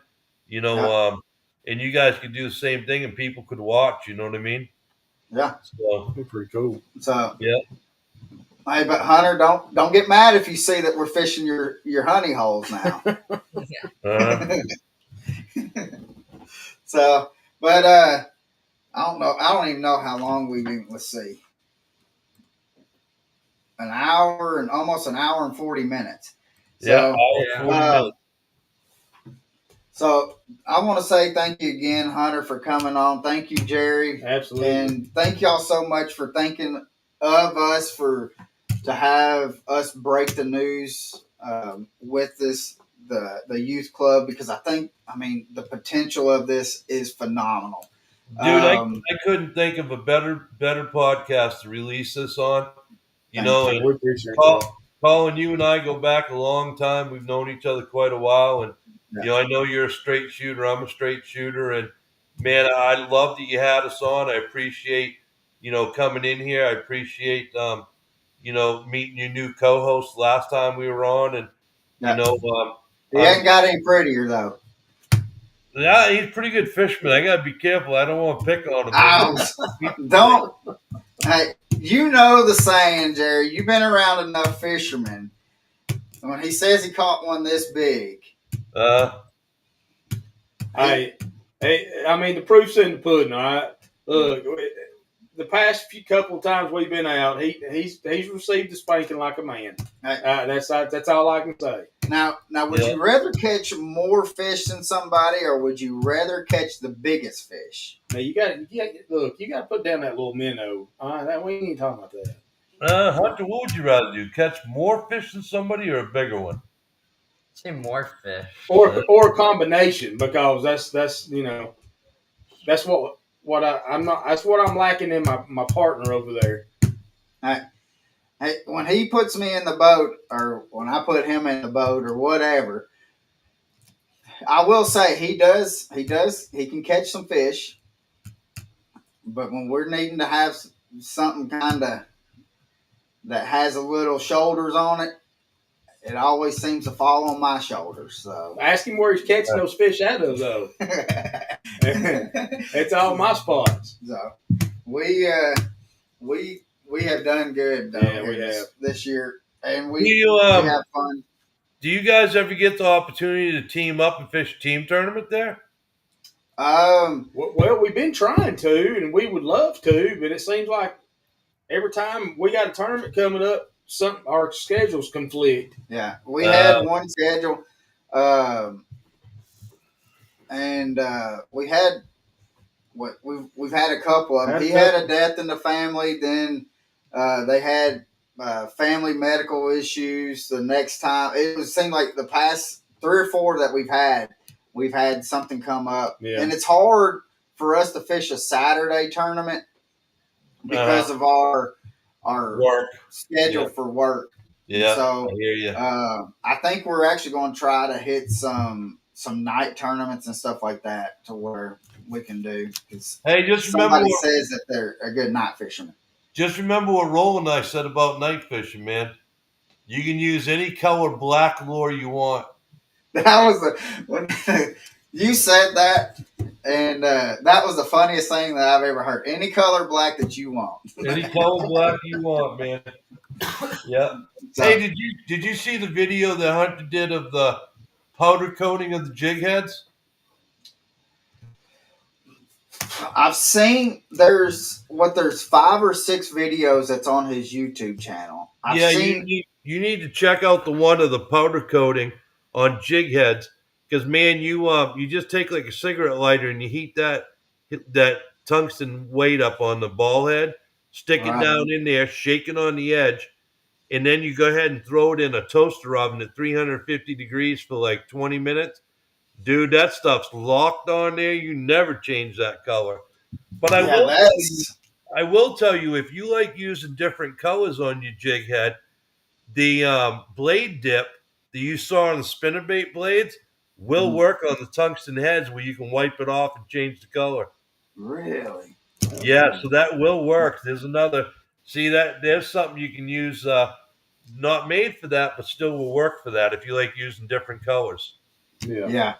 you know, and you guys could do the same thing and people could watch. You know what I mean? Yeah. So pretty cool. So yeah. Hey, but Hunter, don't get mad if you see that we're fishing your honey holes now. So, but I don't know. I don't even know how long we've been. Let's see. Almost an hour and 40 minutes. So, so I want to say thank you again, Hunter, for coming on. Thank you, Jerry. Absolutely. And thank y'all so much for thinking of us to have us break the news with the youth club, because I mean the potential of this is phenomenal. Dude, I couldn't think of a better podcast to release this on. You know, and Colin, you and I go back a long time. We've known each other quite a while, and you know, I know you're a straight shooter. I'm a straight shooter, and man, I love that you had us on. I appreciate, you know, coming in here. I appreciate, you know, meeting your new co-host last time we were on, and you know, he hasn't got any prettier though. Yeah, he's a pretty good fisherman. I gotta be careful. I don't want to pick on him. Don't. Hey, you know the saying, Jerry. You've been around enough fishermen. When he says he caught one this big, I mean, the proof's in the pudding. All right, look, the past couple of times we've been out, he's received a spanking like a man. That's all I can say. Now, would you rather catch more fish than somebody, or would you rather catch the biggest fish? Now you got to put down that little minnow. All right, we ain't talking about that. Hunter, what would you rather do? Catch more fish than somebody or a bigger one? Say more fish, or a combination, because that's you know, that's what I'm not. That's what I'm lacking in my partner over there. When he puts me in the boat, or when I put him in the boat, or whatever, I will say he does. He can catch some fish, but when we're needing to have something kind of that has a little shoulders on it, it always seems to fall on my shoulders. So Ask him where he's catching those fish out of, though. It's all my spots. So we have done good though. Yeah, we have this year, and we You, have fun. Do you guys ever get the opportunity to team up and fish a team tournament there? Well, we've been trying to, and we would love to, but it seems like every time we got a tournament coming up, our schedules conflict. Yeah, we had one schedule, and we had we've had a couple of them. He had a death in the family. Then they had family medical issues. The next time, it seemed like the past 3 or 4 that we've had something come up, and it's hard for us to fish a Saturday tournament because of our work schedule for work. Yeah, so I hear you. I think we're actually going to try to hit some night tournaments and stuff like that to where we can do. Hey, just remember somebody says that they're a good night fisherman. Just remember what Roland and I said about night fishing, man. You can use any color black lure you want. That was when you said that, and that was the funniest thing that I've ever heard. Any color black that you want. Any color black you want, man. Yeah. So, hey, did you see the video that Hunter did of the powder coating of the jig heads? I've seen there's 5 or 6 videos that's on his YouTube channel. You need to check out the one of the powder coating on jig heads, because man, you just take like a cigarette lighter and you heat that tungsten weight up on the ball head, stick it down in there, shake it on the edge, and then you go ahead and throw it in a toaster oven at 350 degrees for like 20 minutes. Dude, that stuff's locked on there. You never change that color. But I will tell you, if you like using different colors on your jig head, the blade dip that you saw on the spinnerbait blades will work on the tungsten heads, where you can wipe it off and change the color. Really? Yeah, so that will work. There's another. See, there's something you can use, not made for that, but still will work for that if you like using different colors. Yeah.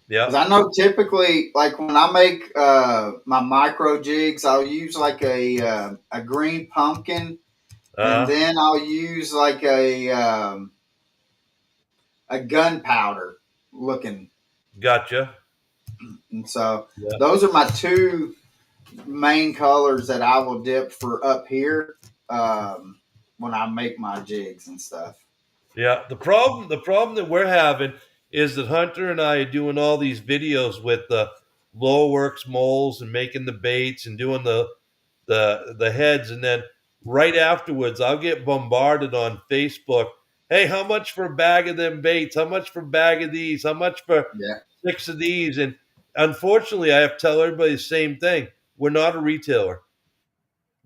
Because I know typically, like when I make my micro jigs, I'll use like a green pumpkin, and then I'll use like a gunpowder looking. Gotcha. And so those are my 2 main colors that I will dip for up here when I make my jigs and stuff. Yeah, the problem that we're having is that Hunter and I are doing all these videos with the Lower Works moles and making the baits and doing the heads, and then right afterwards I'll get bombarded on Facebook. Hey, how much for a bag of them baits? How much for a bag of these? How much for 6 of these? And unfortunately, I have to tell everybody the same thing. We're not a retailer.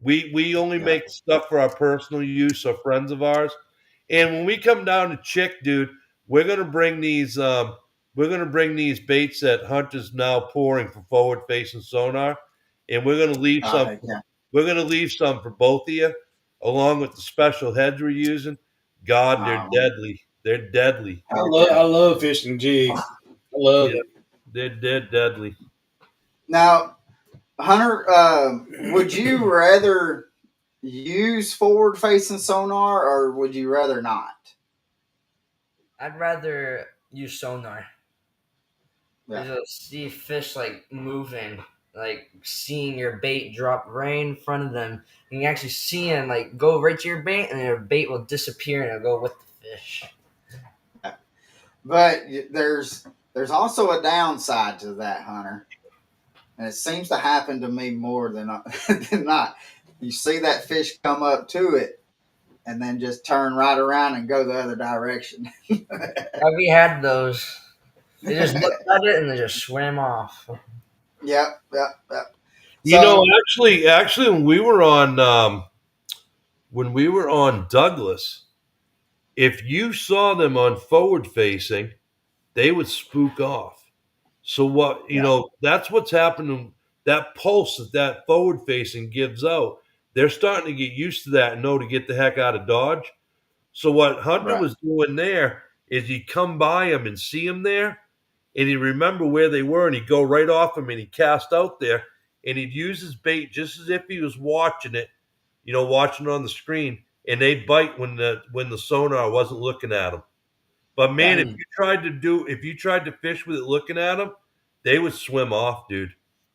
We only make stuff for our personal use or friends of ours. And when we come down to Chick, dude, we're gonna bring these baits that Hunter's now pouring for forward facing sonar, and we're gonna leave some. We're gonna leave some for both of you, along with the special heads we're using. God, they're deadly. They're deadly. I love fishing jigs. I love it. They're deadly. Now, Hunter, would you rather use forward facing sonar, or would you rather not? I'd rather use sonar. Yeah. You'll see fish like moving, like seeing your bait drop right in front of them. And you actually see them like go right to your bait, and your bait will disappear and it'll go with the fish. But there's also a downside to that, Hunter. And it seems to happen to me more than not. You see that fish come up to it and then just turn right around and go the other direction. We had those. They just looked at it and they just swam off. Yep. You know, actually, when we were on when we were on Douglas, if you saw them on forward facing, they would spook off. So what, Yeah. that's what's happening. That pulse that forward facing gives out, they're starting to get used to that and know to get the heck out of Dodge. So what Hunter Right. was doing there is he'd come by them and see them there, and he'd remember where they were, and he'd go right off them, and he'd cast out there, and he'd use his bait just as if he was watching it, watching it on the screen, and they'd bite when the sonar wasn't looking at them. But man, Yeah. if you tried to fish with it looking at them, they would swim off, dude.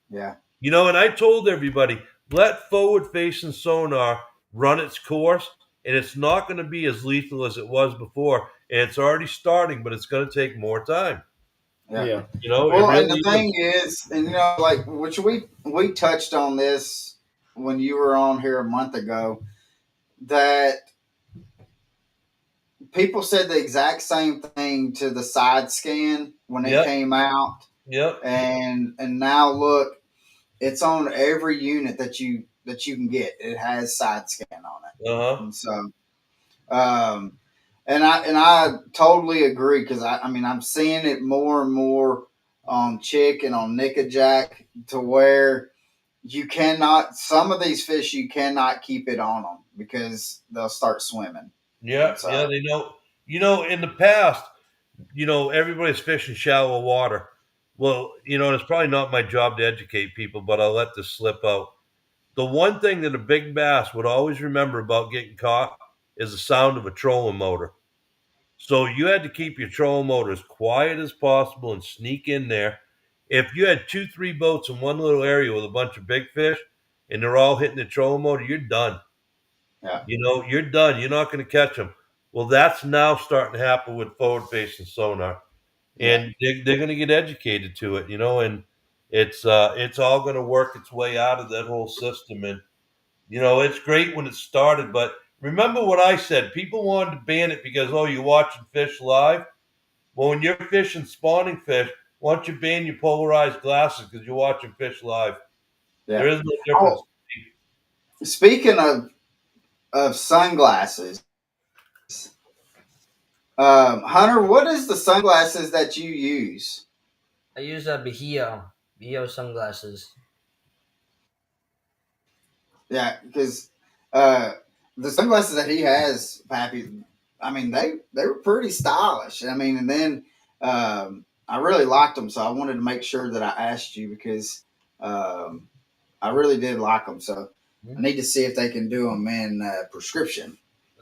Yeah. And I told everybody, let forward facing sonar run its course, and it's not going to be as lethal as it was before. And it's already starting, but it's going to take more time. Yeah. Yeah. It Well, and really the thing is, and like which we touched on this when you were on here a month ago, that people said the exact same thing to the side scan when it Yep. came out, Yep. and now look, it's on every unit that you can get. It has side scan on it, Uh-huh. and so, and I totally agree, because I mean I'm seeing it more and more on Chick and on Nickajack, to where you cannot, some of these fish you cannot keep it on them because they'll start swimming. Yeah. So, Yeah. They know. In the past, everybody's fishing shallow water. Well, it's probably not my job to educate people, but I'll let this slip out. The one thing that a big bass would always remember about getting caught is the sound of a trolling motor. So you had to keep your trolling motor as quiet as possible and sneak in there. If you had 2, 3 boats in one little area with a bunch of big fish and they're all hitting the trolling motor, you're done. yeah, You're done. You're not going to catch them. Well, that's now starting to happen with forward facing sonar, yeah, and they're going to get educated to it, and it's all going to work its way out of that whole system. And it's great when it started, but remember what I said. People wanted to ban it because, you're watching fish live. Well, when you're fishing spawning fish, why don't you ban your polarized glasses because you're watching fish live? yeah. There is no difference. Oh, speaking of sunglasses, Hunter, what is the sunglasses that you use? I use a Bahio sunglasses. Yeah, because the sunglasses that he has, Pappy, I mean they were pretty stylish. I mean, and then I really liked them, so I wanted to make sure that I asked you, because I really did like them. So I need to see if they can do them in prescription.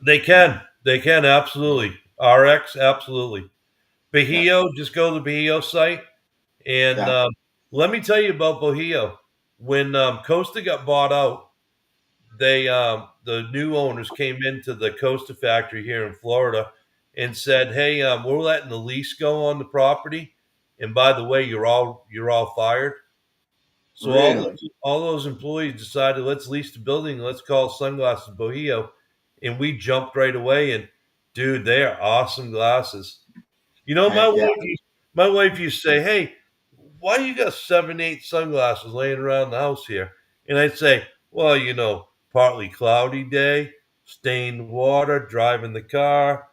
They can. They can, absolutely. RX, absolutely. Yeah, Bahio, just go to the Bahio site. And yeah, let me tell you about Bahio. When Costa got bought out, the new owners came into the Costa factory here in Florida and said, "Hey, we're letting the lease go on the property, and by the way, you're all fired." So really. all those employees decided, let's lease the building, let's call Sunglasses Bahio, and we jumped right away. And dude, they are awesome glasses. My Heck yeah. wife used to say, "Hey, why you got 7, 8 sunglasses laying around the house here?" And I'd say, "Well, partly cloudy day, stained water, driving the car,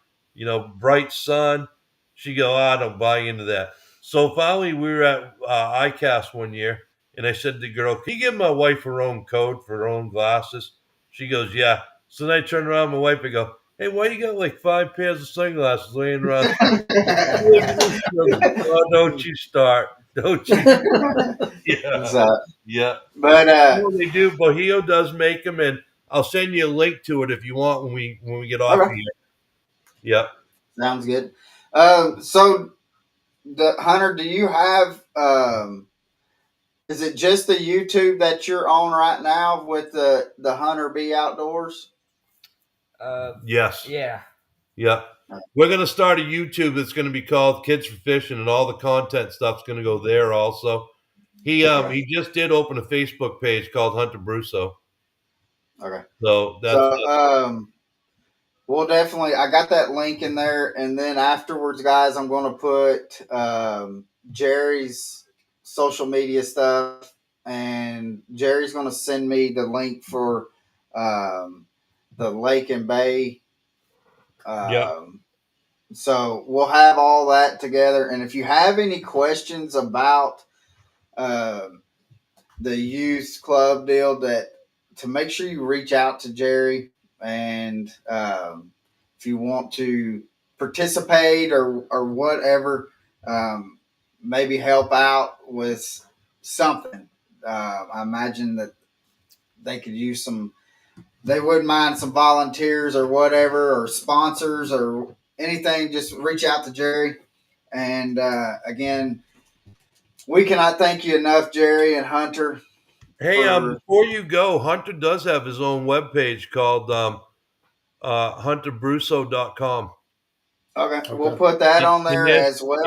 bright sun." She go, "I don't buy into that." So finally, we were at ICAST one year, and I said to the girl, "Can you give my wife her own code for her own glasses?" She goes, "Yeah." So then I turn around to my wife and go, "Hey, why you got like 5 pairs of sunglasses laying around?" Oh, don't you start. Don't you? Yeah. So, Yeah. but They do. Bahio does make them, and I'll send you a link to it if you want when we get off okay, here. Yep. sounds good. So the Hunter, do you have is it just the YouTube that you're on right now with the Hunter B Outdoors? Yes. Yeah. Yep. We're gonna start a YouTube that's gonna be called Kids for Fishing, and all the content stuff's gonna go there also. Okay. He just did open a Facebook page called Hunter Brousseau. Okay. So So that's we'll definitely, I got that link in there, and then afterwards, guys, I'm going to put Jerry's social media stuff, and Jerry's going to send me the link for the lake and bay. Yep. So we'll have all that together. And if you have any questions about the youth club deal, that to make sure you reach out to Gerry, and if you want to participate or whatever, maybe help out with something. I imagine that they could use some. They wouldn't mind some volunteers or whatever, or sponsors or anything. Just reach out to Gerry. And again, we cannot thank you enough, Gerry and Hunter, Hey, for. before you go, Hunter does have his own webpage called hunterbrousseau.com. Okay, we'll put that on there as And well.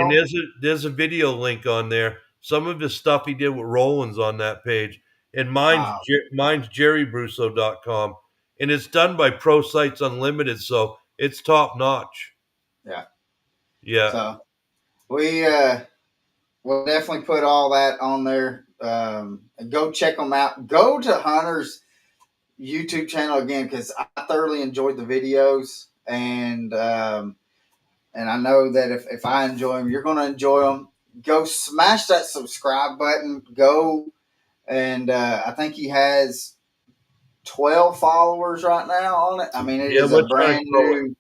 there's a video link on there. Some of his stuff he did with Roland's on that page, and Wow. mine's jerrybrousseau.com, and it's done by Pro Sites Unlimited, so it's top notch. Yeah. Yeah. So we'll definitely put all that on there. Go check them out. Go to Hunter's YouTube channel again, because I thoroughly enjoyed the videos, and I know that if I enjoy them, you're going to enjoy them. Go smash that subscribe button. Go, and I think he has 12 followers right now on it. I mean, it is we're a trying brand to grow it. new.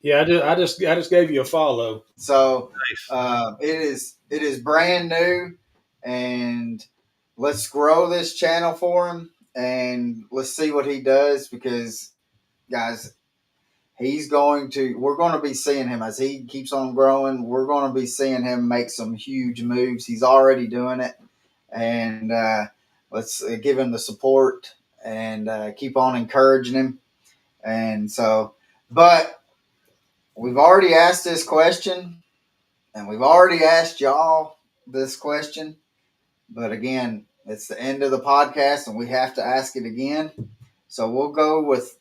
Yeah, I just gave you a follow. So Nice. it is brand new, and let's grow this channel for him, and let's see what he does, because guys, we're going to be seeing him as he keeps on growing. We're going to be seeing him make some huge moves. He's already doing it, and let's give him the support and keep on encouraging him. And so, but we've already asked this question, and we've already asked y'all this question. But again, it's the end of the podcast, and we have to ask it again. So we'll go with,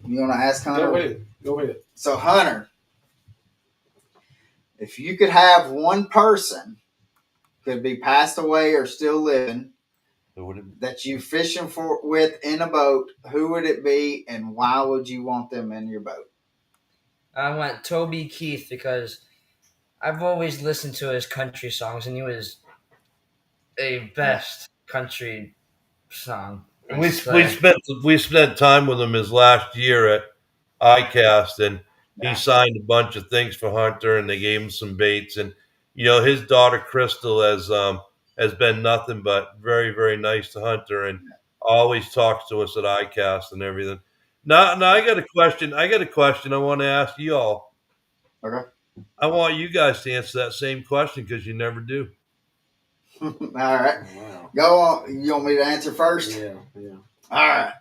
you want to ask Hunter? Go ahead. So Hunter, if you could have one person, could be passed away or still living, that you fishing with in a boat, who would it be, and why would you want them in your boat? I went Toby Keith because I've always listened to his country songs, and he was a best country song. We spent time with him his last year at ICAST, and he signed a bunch of things for Hunter, and they gave him some baits. And his daughter Crystal has been nothing but very, very nice to Hunter, and always talks to us at ICAST and everything. Now I got a question. I want to ask you all. Okay. I want you guys to answer that same question, because you never do. All right. Wow. Go on. You want me to answer first? Yeah. All right.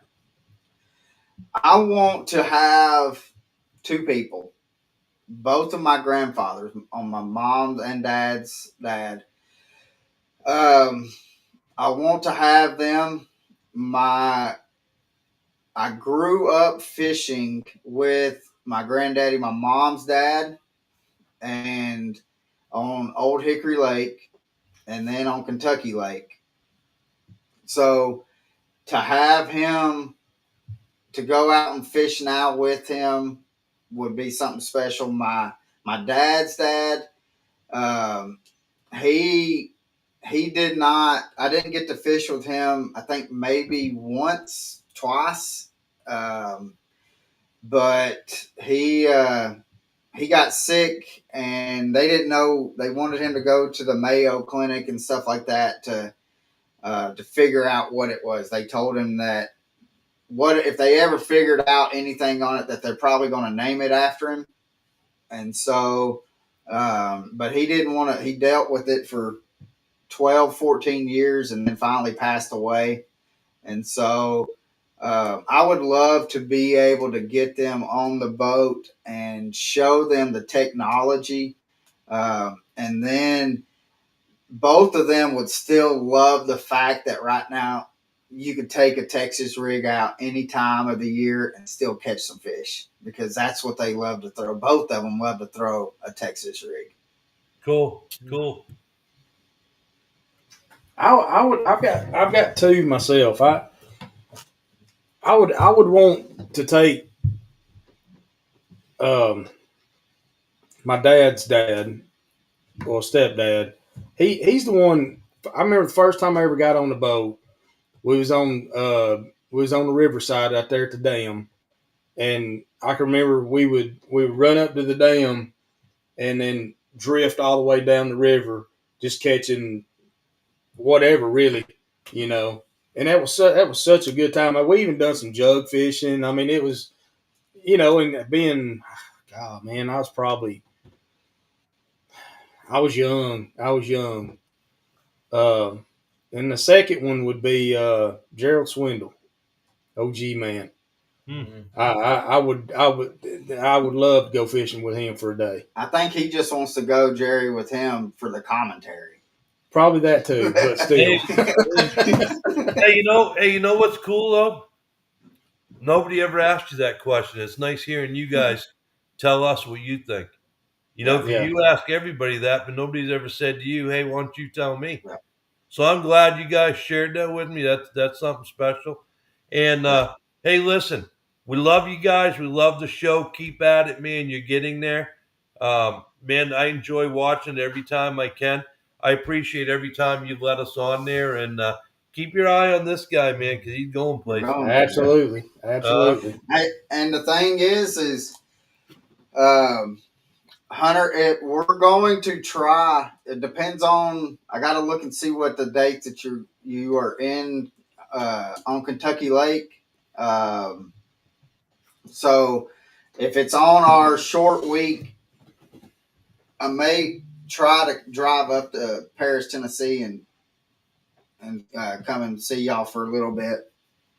I want to have two people, both of my grandfathers, on my mom's and dad's dad. I want to have them. I grew up fishing with my granddaddy, my mom's dad, and on Old Hickory Lake, and then on Kentucky Lake. So to have him, to go out and fish now with him, would be something special. My dad's dad, he did not. I didn't get to fish with him. I think maybe once, twice, but he got sick, and they didn't know. They wanted him to go to the Mayo Clinic and stuff like that to figure out what it was. They told him that what if they ever figured out anything on it, that they're probably going to name it after him. And so, but he didn't want to. He dealt with it for 12, 14 years, and then finally passed away. And so I would love to be able to get them on the boat and show them the technology. And then both of them would still love the fact that right now you could take a Texas rig out any time of the year and still catch some fish, because that's what they love to throw. Both of them love to throw a Texas rig. Cool. I've got two myself. I would want to take um, my dad's dad or stepdad. He's the one. I remember the first time I ever got on the boat. We was on the riverside out there at the dam, and I can remember we would run up to the dam and then drift all the way down the river, just catching whatever, really, you know. And that was such a good time. We even done some jug fishing. I mean, it was, you know, and being, God, man, I was young. And the second one would be Gerald Swindle, OG man. Hmm. I would love to go fishing with him for a day. I think he just wants to go, Jerry, with him for the commentary. Probably that too, but still. Hey, you know what's cool though? Nobody ever asked you that question. It's nice hearing you guys tell us what you think. You know, 'cause Yeah. you ask everybody that, but nobody's ever said to you, "Hey, why don't you tell me?" Yeah. So I'm glad you guys shared that with me. That's something special. And hey, listen, we love you guys. We love the show. Keep at it, man. You're getting there. Man, I enjoy watching it every time I can. I appreciate every time you let us on there, and keep your eye on this guy, man, because he's going places. Absolutely. And the thing is, Hunter, we're going to try. It depends on. I got to look and see what the dates that you are in on Kentucky Lake. So if it's on our short week, I may try to drive up to Paris, Tennessee, and come and see y'all for a little bit.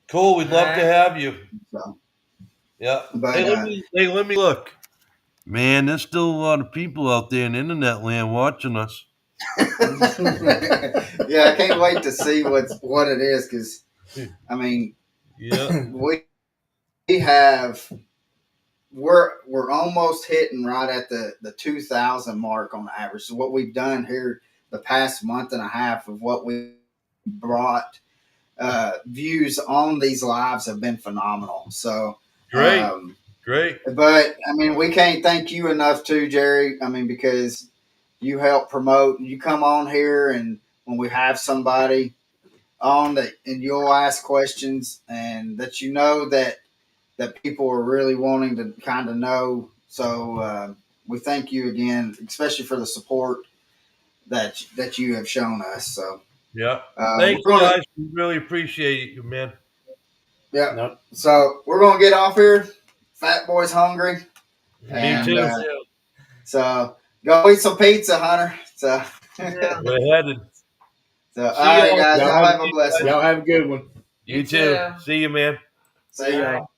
Cool. We'd love to have you. So, Yeah. but Hey, let me look. Man, there's still a lot of people out there in internet land watching us. yeah, I can't wait to see what it is because I mean, Yeah. we're almost hitting right at the 2,000 mark on average. So what we've done here the past month and a half of what we brought views on these lives have been phenomenal. So Great. But I mean, we can't thank you enough too, Jerry. I mean, because you help promote. You come on here, and when we have somebody on that, and you'll ask questions, and that you know that people are really wanting to kind of know. So we thank you again, especially for the support that you have shown us. So Yeah. Thank you guys. We really appreciate you, man. Yeah. Nope. So we're gonna get off here. Fat boy's hungry. Me too. So go eat some pizza, Hunter. So We're headed. all right, guys. Y'all have a blessed one. Y'all have a good one. You too. See you, man. See y'all.